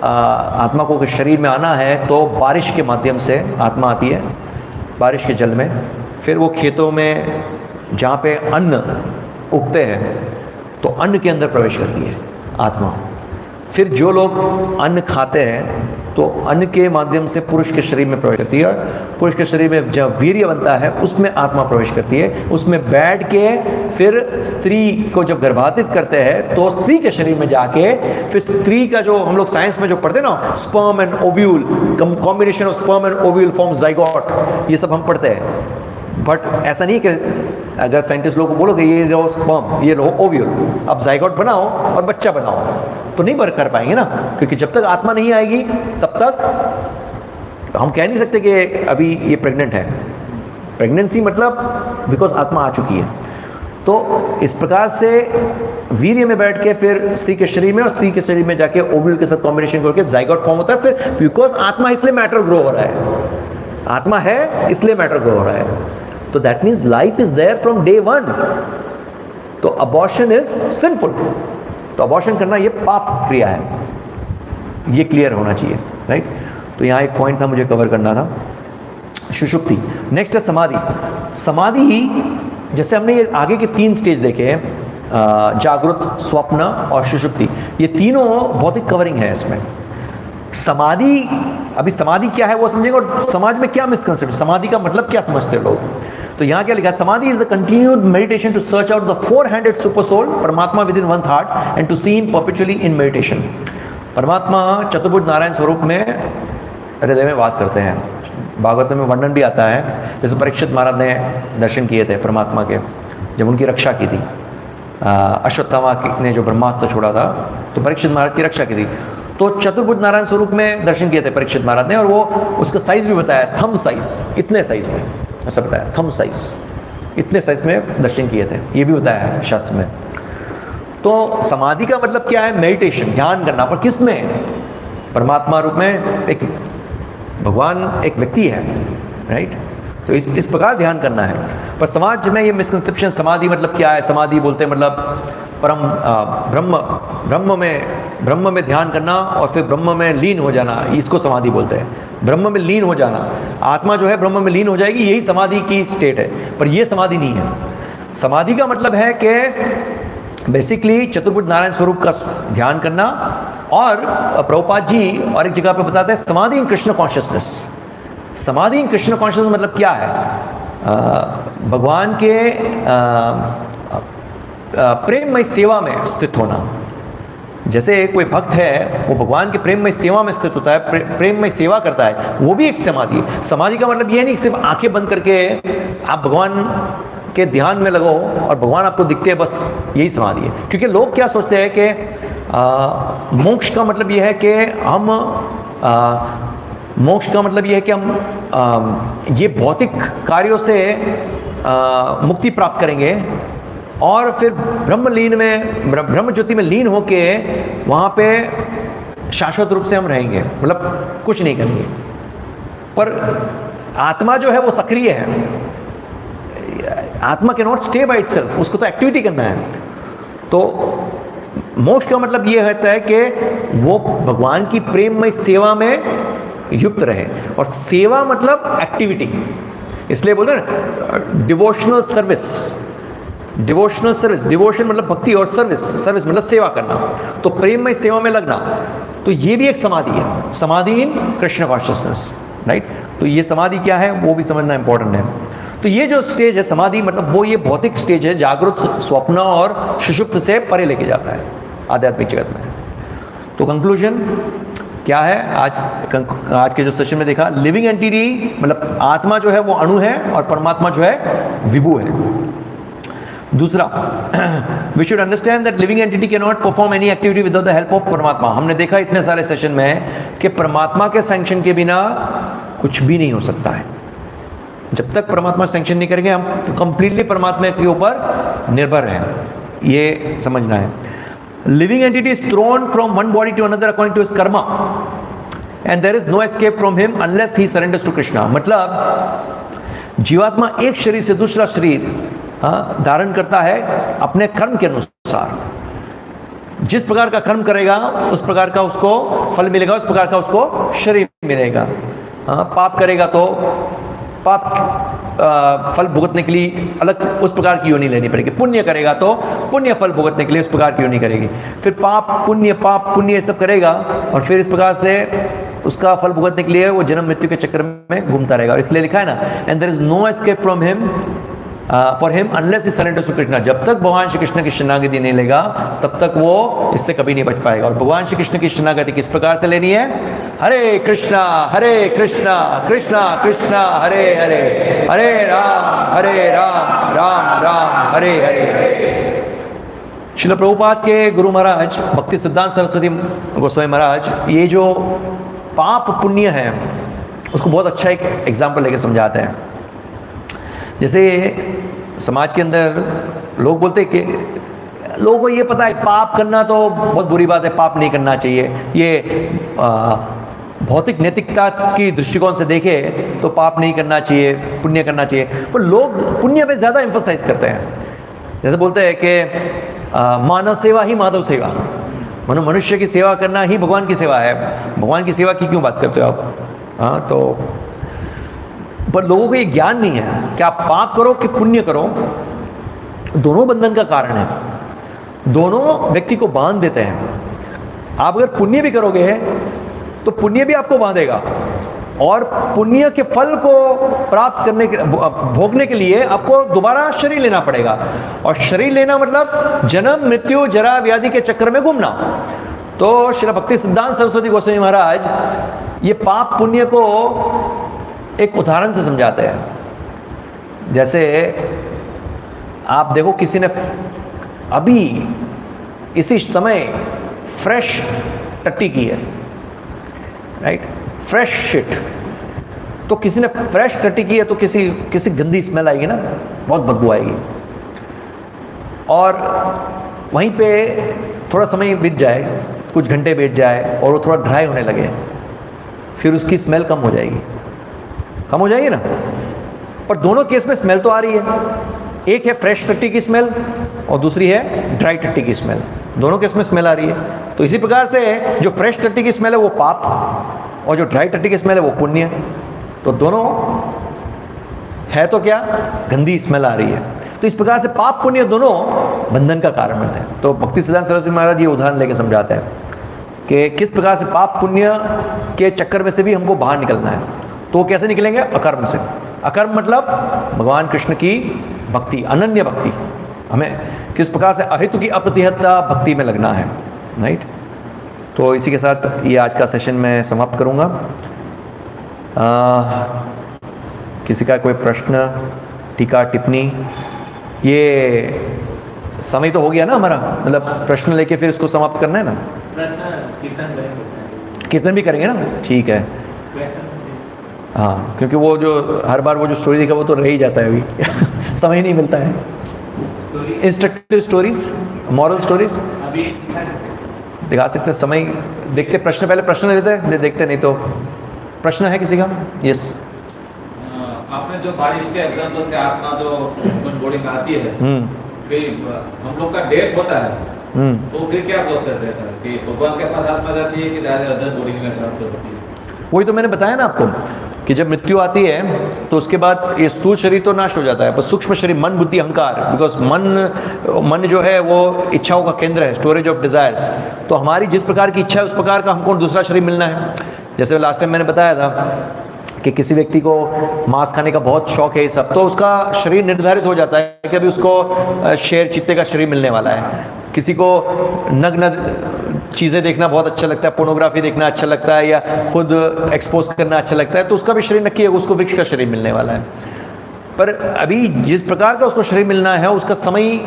आत्मा को शरीर में आना है तो बारिश के माध्यम से आत्मा आती है, बारिश के जल में, फिर वो खेतों में जहाँ पे अन्न उगते हैं तो अन्न के अंदर प्रवेश करती है आत्मा। फिर जो लोग अन्न खाते हैं तो अन्न के माध्यम से पुरुष के शरीर में प्रवेश करती है, पुरुष के शरीर में जब वीर्य बनता है उसमें आत्मा प्रवेश करती है, उसमें बैठ के फिर स्त्री को जब गर्भातित करते हैं तो स्त्री के शरीर में जाके फिर स्त्री का जो हम लोग साइंस में जो पढ़ते हैं ना, sperm and ovule, combination of sperm and ovule form zygote, ये सब हम पढ़ते हैं। बट ऐसा नहीं कि अगर साइंटिस्ट लोगों को बोलो कि ये लो स्पर्म, ये लो ओव्यूल, अब जाइगोट बनाओ और बच्चा बनाओ, तो नहीं कर पाएंगे ना, क्योंकि जब तक आत्मा नहीं आएगी तब तक हम कह नहीं सकते कि अभी ये प्रेग्नेंट है। प्रेगनेंसी मतलब बिकॉज आत्मा आ चुकी है। तो इस प्रकार से वीर्य में बैठ के फिर स्त्री के शरीर में और स्त्री के शरीर में जाके ओव्यूल के साथ कॉम्बिनेशन करके जाइगोट फॉर्म होता है। फिर बिकॉज आत्मा इसलिए मैटर ग्रो हो रहा है, आत्मा है इसलिए मैटर ग्रो हो रहा है। तो that means life is there from day one. तो अबॉर्शन इज सिंफुल, तो अबॉर्शन करना ये पाप क्रिया है, ये क्लियर होना चाहिए, राइट। तो यहाँ एक पॉइंट था मुझे कवर करना था, सुषुप्ति। नेक्स्ट है समाधि। समाधि जैसे हमने ये आगे के 3 स्टेज देखे हैं, जागृत, स्वप्न और सुषुप्ति, ये तीनों भौतिक कवरिंग है इसमें। समाधि, अभी समाधि क्या है वो समझेंगे, और समाज में क्या मिसकंसेप्शन, समाधि का मतलब क्या समझते हैं लोग। तो यहाँ क्या लिखा है, samadhi is the continued meditation to search out the 4-handed supersoul Paramatma within one's heart and to see him perpetually in meditation. Paramatma चतुर्भुज नारायण स्वरूप में हृदय में वास करते हैं। भागवत में वर्णन भी आता है, जैसे परीक्षित महाराज ने दर्शन किए थे परमात्मा के जब उनकी रक्षा की थी, अश्वत्थामा ने जो ब्रह्मास्त्र छोड़ा था तो परीक्षित महाराज की रक्षा की थी। तो चतुर्भुज नारायण स्वरूप में दर्शन किए थे परीक्षित महाराज ने, और वो उसका साइज भी बताया, थम साइज, इतने साइज में, ऐसा बताया, थम साइज, इतने साइज में दर्शन किए थे, ये भी बताया है शास्त्र में। तो समाधि का मतलब क्या है, मेडिटेशन, ध्यान करना, पर किस में, परमात्मा रूप में, एक भगवान एक व्यक्ति है, राइट। तो इस प्रकार ध्यान करना है। पर समाज में ये मिसकंसेप्शन, समाधि मतलब क्या है, समाधि बोलते हैं मतलब परम ब्रह्म में ध्यान करना और फिर ब्रह्म में लीन हो जाना, इसको समाधि बोलते हैं। ब्रह्म में लीन हो जाना, आत्मा जो है ब्रह्म में लीन हो जाएगी, यही समाधि की स्टेट है, पर यह समाधि नहीं है। समाधि का मतलब है कि बेसिकली चतुर्भुज नारायण स्वरूप का ध्यान करना, और प्रभुपाद जी और एक जगह पे बताते हैं समाधि इन कृष्ण कॉन्शियसनेस। समाधि इन कृष्ण कॉन्शियसनेस मतलब क्या है, भगवान के प्रेममय सेवा में स्थित होना। जैसे कोई भक्त है वो भगवान के प्रेममय सेवा में स्थित होता है, प्रेममय सेवा करता है, वो भी एक समाधि है। समाधि का मतलब ये नहीं कि सिर्फ आंखें बंद करके आप भगवान के ध्यान में लगो और भगवान आपको दिखते हैं, बस यही समाधि है। क्योंकि लोग क्या सोचते हैं कि मोक्ष का मतलब ये है कि हम मोक्ष का मतलब ये है कि हम ये भौतिक कार्यों से मुक्ति प्राप्त करेंगे और फिर ब्रह्मलीन में, ब्रह्म ज्योति में लीन होके वहाँ पे शाश्वत रूप से हम रहेंगे, मतलब कुछ नहीं करेंगे। पर आत्मा जो है वो सक्रिय है, आत्मा can not stay by itself, उसको तो एक्टिविटी करना है। तो मोक्ष का मतलब ये होता है कि वो भगवान की प्रेममय सेवा में युक्त रहे, और सेवा मतलब एक्टिविटी, इसलिए बोलते हैं devotional service. Devotional service, devotion मतलब भक्ति, और सर्विस, सर्विस मतलब सेवा करना, तो प्रेममय सेवा में लगना, तो ये भी एक समाधि है, समाधि इन कृष्ण कॉन्शियसनेस, राइट। तो ये समाधि क्या है वो भी समझना इंपॉर्टेंट है। तो ये जो स्टेज है समाधि, मतलब वो ये भौतिक स्टेज है, जागृत, स्वप्न और सुषुप्त से परे लेके जाता है आध्यात्मिक जगत में। तो कंक्लूजन क्या है, आज के जो सेशन में देखा, लिविंग एंटिटी मतलब आत्मा जो है वो अणु है और परमात्मा जो है विभु है। दूसरा, we should understand that living entity can not perform any activity without the help of परमात्मा। हमने देखा इतने सारे सेशन में कि परमात्मा के सैंक्शन के बिना कुछ भी नहीं हो सकता है। जब तक परमात्मा सैंक्शन नहीं करेंगे हम कंप्लीटली परमात्मा के ऊपर निर्भर हैं, ये समझना है। Living entity is thrown from one body to another according to his karma and there is no escape from him unless he surrenders to Krishna. मतलब जीवात्मा एक शरीर से दूसरा शरीर धारण करता है अपने कर्म के अनुसार। जिस प्रकार का कर्म करेगा उस प्रकार का उसको फल मिलेगा, उस प्रकार का उसको शरीर मिलेगा। पाप करेगा तो पाप फल भुगतने के लिए अलग उस प्रकार की योनि लेनी पड़ेगी, पुण्य करेगा तो पुण्य फल भुगतने के लिए उस प्रकार की योनि करेगी, फिर पाप पुण्य ये सब करेगा और फिर इस प्रकार से उसका फल भुगतने के लिए वो जन्म मृत्यु के चक्कर में घूमता रहेगा। इसलिए लिखा है ना, and there is no escape from him for him unless he surrenders to Krishna, जब तक भगवान श्री कृष्ण की शरणागति नहीं लेगा तब तक वो इससे कभी नहीं बच पाएगा। और भगवान श्री कृष्ण की शरणागति किस प्रकार से लेनी है? हरे कृष्णा कृष्णा कृष्णा हरे हरे, हरे राम राम राम हरे हरे। श्रील प्रभुपाद के गुरु महाराज भक्ति सिद्धांत सरस्वती गोस्वामी महाराज ये जो पाप पुण्य है उसको बहुत अच्छा एक एग्जाम्पल लेके समझाते हैं। जैसे समाज के अंदर लोग बोलते हैं कि लोगों को ये पता है पाप करना तो बहुत बुरी बात है, पाप नहीं करना चाहिए। ये भौतिक नैतिकता की दृष्टिकोण से देखे तो पाप नहीं करना चाहिए, पुण्य करना चाहिए। पर लोग पुण्य पे ज़्यादा एम्फसाइज करते हैं। जैसे बोलते हैं कि मानव सेवा ही माधव सेवा, मनुष्य की सेवा करना ही भगवान की सेवा है। भगवान की सेवा की क्यों बात करते हो आप? हाँ, तो पर लोगों को ये ज्ञान नहीं है कि आप पाप करो कि पुण्य करो, दोनों बंधन का कारण है, दोनों व्यक्ति को बांध देते हैं। आप अगर पुण्य भी करोगे तो पुण्य भी आपको बांधेगा, और पुण्य के फल को प्राप्त करने के भोगने के लिए आपको दोबारा शरीर लेना पड़ेगा। और शरीर लेना मतलब जन्म मृत्यु जरा व्याधि के चक्कर में घूमना। तो श्री भक्ति सिद्धांत सरस्वती गोस्वामी महाराज ये पाप पुण्य को एक उदाहरण से समझाते हैं। जैसे आप देखो किसी ने अभी इसी समय फ्रेश टट्टी की है, राइट, फ्रेश शिट। तो किसी ने फ्रेश टट्टी की है तो किसी गंदी स्मेल आएगी ना, बहुत बदबू आएगी। और वहीं पे थोड़ा समय बीत जाए, कुछ घंटे बीत जाए और वो थोड़ा ड्राई होने लगे, फिर उसकी स्मेल कम हो जाएगी, कम हो जाएगी ना। पर दोनों केस में स्मेल तो आ रही है। एक है फ्रेश टट्टी की स्मेल और दूसरी है ड्राई टट्टी की स्मेल, दोनों केस में स्मेल आ रही है। तो इसी प्रकार से जो फ्रेश टट्टी की स्मेल है वो पाप, और जो ड्राई टट्टी की स्मेल है वो पुण्य। तो दोनों है तो क्या, गंदी स्मेल आ रही है। तो इस प्रकार से पाप पुण्य दोनों बंधन का कारण बनते हैं। तो भक्ति सिद्धांत सरस्वती महाराज ये उदाहरण लेकर समझाते हैं कि किस प्रकार से पाप पुण्य के चक्कर में से भी हमको बाहर निकलना है। तो कैसे निकलेंगे? अकर्म से। अकर्म मतलब भगवान कृष्ण की भक्ति, अनन्य भक्ति। हमें किस प्रकार से अहेतु की अप्रतिहतता भक्ति में लगना है, राइट। तो इसी के साथ ये आज का सेशन मैं समाप्त करूँगा। किसी का कोई प्रश्न, टीका, टिप्पणी? ये समय तो हो गया ना हमारा, मतलब प्रश्न लेके फिर इसको समाप्त करना है ना। प्रश्न कीर्तन करेंगे, कीर्तन भी करेंगे ना, ठीक है। हाँ, क्योंकि वो जो हर बार वो जो स्टोरी देखा वो तो रह ही जाता है अभी समय नहीं मिलता है। इंस्ट्रक्टिव स्टोरीज, मॉरल स्टोरीज अभी दिखा सकते, समय देखते, प्रश्न पहले प्रश्न लेते हैं, देखते नहीं तो प्रश्न है किसी का? यस। आपने जो बारिश के एग्जाम्पल से आत्मा जो बॉडी में आती है, फिर हम लोग का डेथ होता है, तो फिर क्या प्रोसेस है कि भगवान के पास आत्मा जाती है कि डायरेक्ट अदर बॉडी में ट्रांसफर होती है? वही तो मैंने बताया ना आपको कि जब मृत्यु आती है तो उसके बाद ये स्थूल शरीर तो नाश हो जाता है, पर सूक्ष्म शरीर, मन, बुद्धि, अहंकार, बिकॉज मन जो है वो इच्छाओं का केंद्र है, स्टोरेज ऑफ डिजायर्स। तो हमारी जिस प्रकार की इच्छा है उस प्रकार का हमको दूसरा शरीर मिलना है। जैसे लास्ट टाइम मैंने बताया था कि किसी व्यक्ति को मांस खाने का बहुत शौक है, ये सब, तो उसका शरीर निर्धारित हो जाता है कि अभी उसको शेर, चित्ते का शरीर मिलने वाला है। किसी को नग्न चीज़ें देखना बहुत अच्छा लगता है, पोर्नोग्राफी देखना अच्छा लगता है, या खुद एक्सपोज करना अच्छा लगता है, तो उसका भी शरीर नक्की है, उसको वृक्ष का शरीर मिलने वाला है। पर अभी जिस प्रकार का उसको शरीर मिलना है उसका समय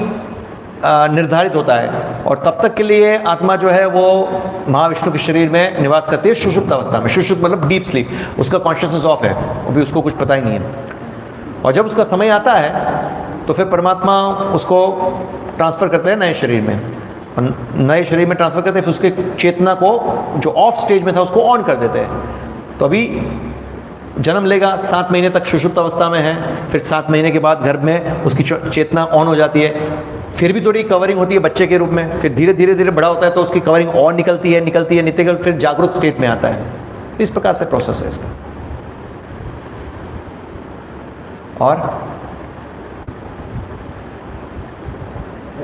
निर्धारित होता है, और तब तक के लिए आत्मा जो है वो महाविष्णु के शरीर में निवास करती है सुषुप्त अवस्था में। सुषुप्त मतलब डीप स्लीप, उसका कॉन्शियसनेस ऑफ है, अभी उसको कुछ पता ही नहीं है। और जब उसका समय आता है तो फिर परमात्मा उसको ट्रांसफ़र करते हैं नए शरीर में, और नए शरीर में ट्रांसफ़र करते हैं, फिर उसके चेतना को जो ऑफ स्टेज में था उसको ऑन कर देते हैं। तो अभी जन्म लेगा, 7 महीने तक सुषुप्त अवस्था में है, फिर 7 महीने के बाद गर्भ में उसकी चेतना ऑन हो जाती है, फिर भी थोड़ी कवरिंग होती है बच्चे के रूप में, फिर धीरे धीरे धीरे बड़ा होता है तो उसकी कवरिंग और निकलती है निकल फिर जागरूक स्टेट में आता है। इस प्रकार से प्रोसेस है इसका। और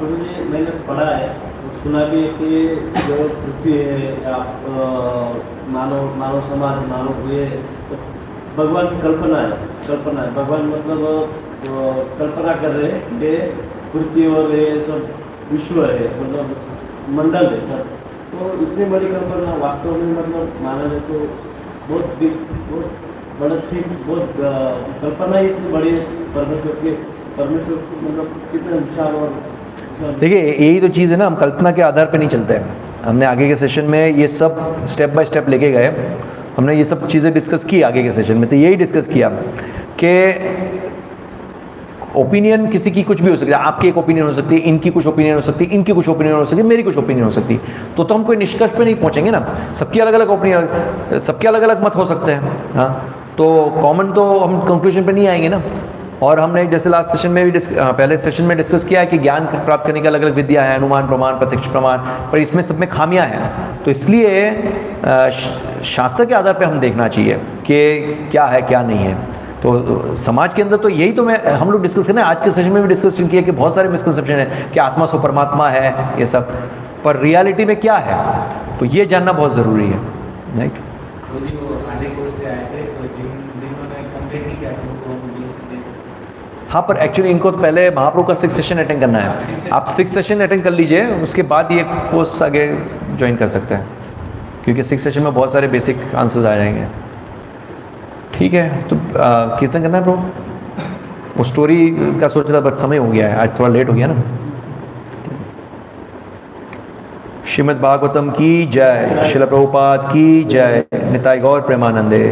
मुझे मैंने पढ़ा है, सुना भी है कि जो पृथ्वी है, आप मानव समाज मानव हुए तो भगवान की कल्पना है भगवान मतलब कल्पना कर रहे हैं कि ये पृथ्वी और ये सब विश्व है मतलब मंडल है सर। तो इतनी बड़ी कल्पना वास्तव में मतलब माना जाए तो बहुत बिग बहुत बड़ा थी बहुत कल्पना ही इतनी बड़ी है परमेश्वर की मतलब कितने विशाल और देखिए यही तो चीज़ है ना, हम कल्पना के आधार पे नहीं चलते हैं। हमने आगे के सेशन में ये सब स्टेप बाय स्टेप लेके गए, हमने ये सब चीज़ें डिस्कस की आगे के सेशन में। तो यही डिस्कस किया कि ओपिनियन किसी की कुछ भी हो सकती है, आपकी एक ओपिनियन हो सकती है, इनकी कुछ ओपिनियन हो सकती है, इनकी कुछ ओपिनियन हो सकती है, मेरी कुछ ओपिनियन हो सकती है। तो हम कोई निष्कर्ष पे नहीं पहुंचेंगे ना, सबकी अलग अलग ओपिनियन, सबके अलग अलग मत हो सकते हैं। हाँ, तो कॉमन तो हम कंक्लूजन पे नहीं आएंगे ना। और हमने जैसे लास्ट सेशन में भी पहले सेशन में डिस्कस किया है कि ज्ञान प्राप्त करने की अलग अलग विद्या है, अनुमान प्रमाण प्रत्यक्ष प्रमाण, पर इसमें सब में खामियां हैं। तो इसलिए शास्त्र के आधार पे हम देखना चाहिए कि क्या है क्या नहीं है। तो समाज के अंदर तो यही तो हम लोग डिस्कस करें, आज के सेशन में भी डिस्कस किया कि बहुत सारे मिसकंसेप्शन है कि आत्मा सो परमात्मा है ये सब, पर रियलिटी में क्या है तो ये जानना बहुत ज़रूरी है, राइट। तो जी वो आधे कोर्स से आए थे तो जिन्होंने कंप्लीट नहीं किया था उनको हम दे सकते। हाँ, पर एक्चुअली इनको तो पहले महाप्रभु का 6th सेशन अटेंड करना है। आप 6th सेशन अटेंड कर लीजिए, उसके बाद ये कोर्स आगे ज्वाइन कर सकते हैं, क्योंकि 6th सेशन में बहुत सारे बेसिक आंसर्स आ जाएंगे। ठीक है, तो कीर्तन करना है ब्रो। वो स्टोरी का सोच रहा बट समय हो गया है, आज थोड़ा लेट हो गया ना। श्रीमद् भागवतम की जय, श्रील प्रभुपाद की जय, निताई गौर प्रेमानंदे।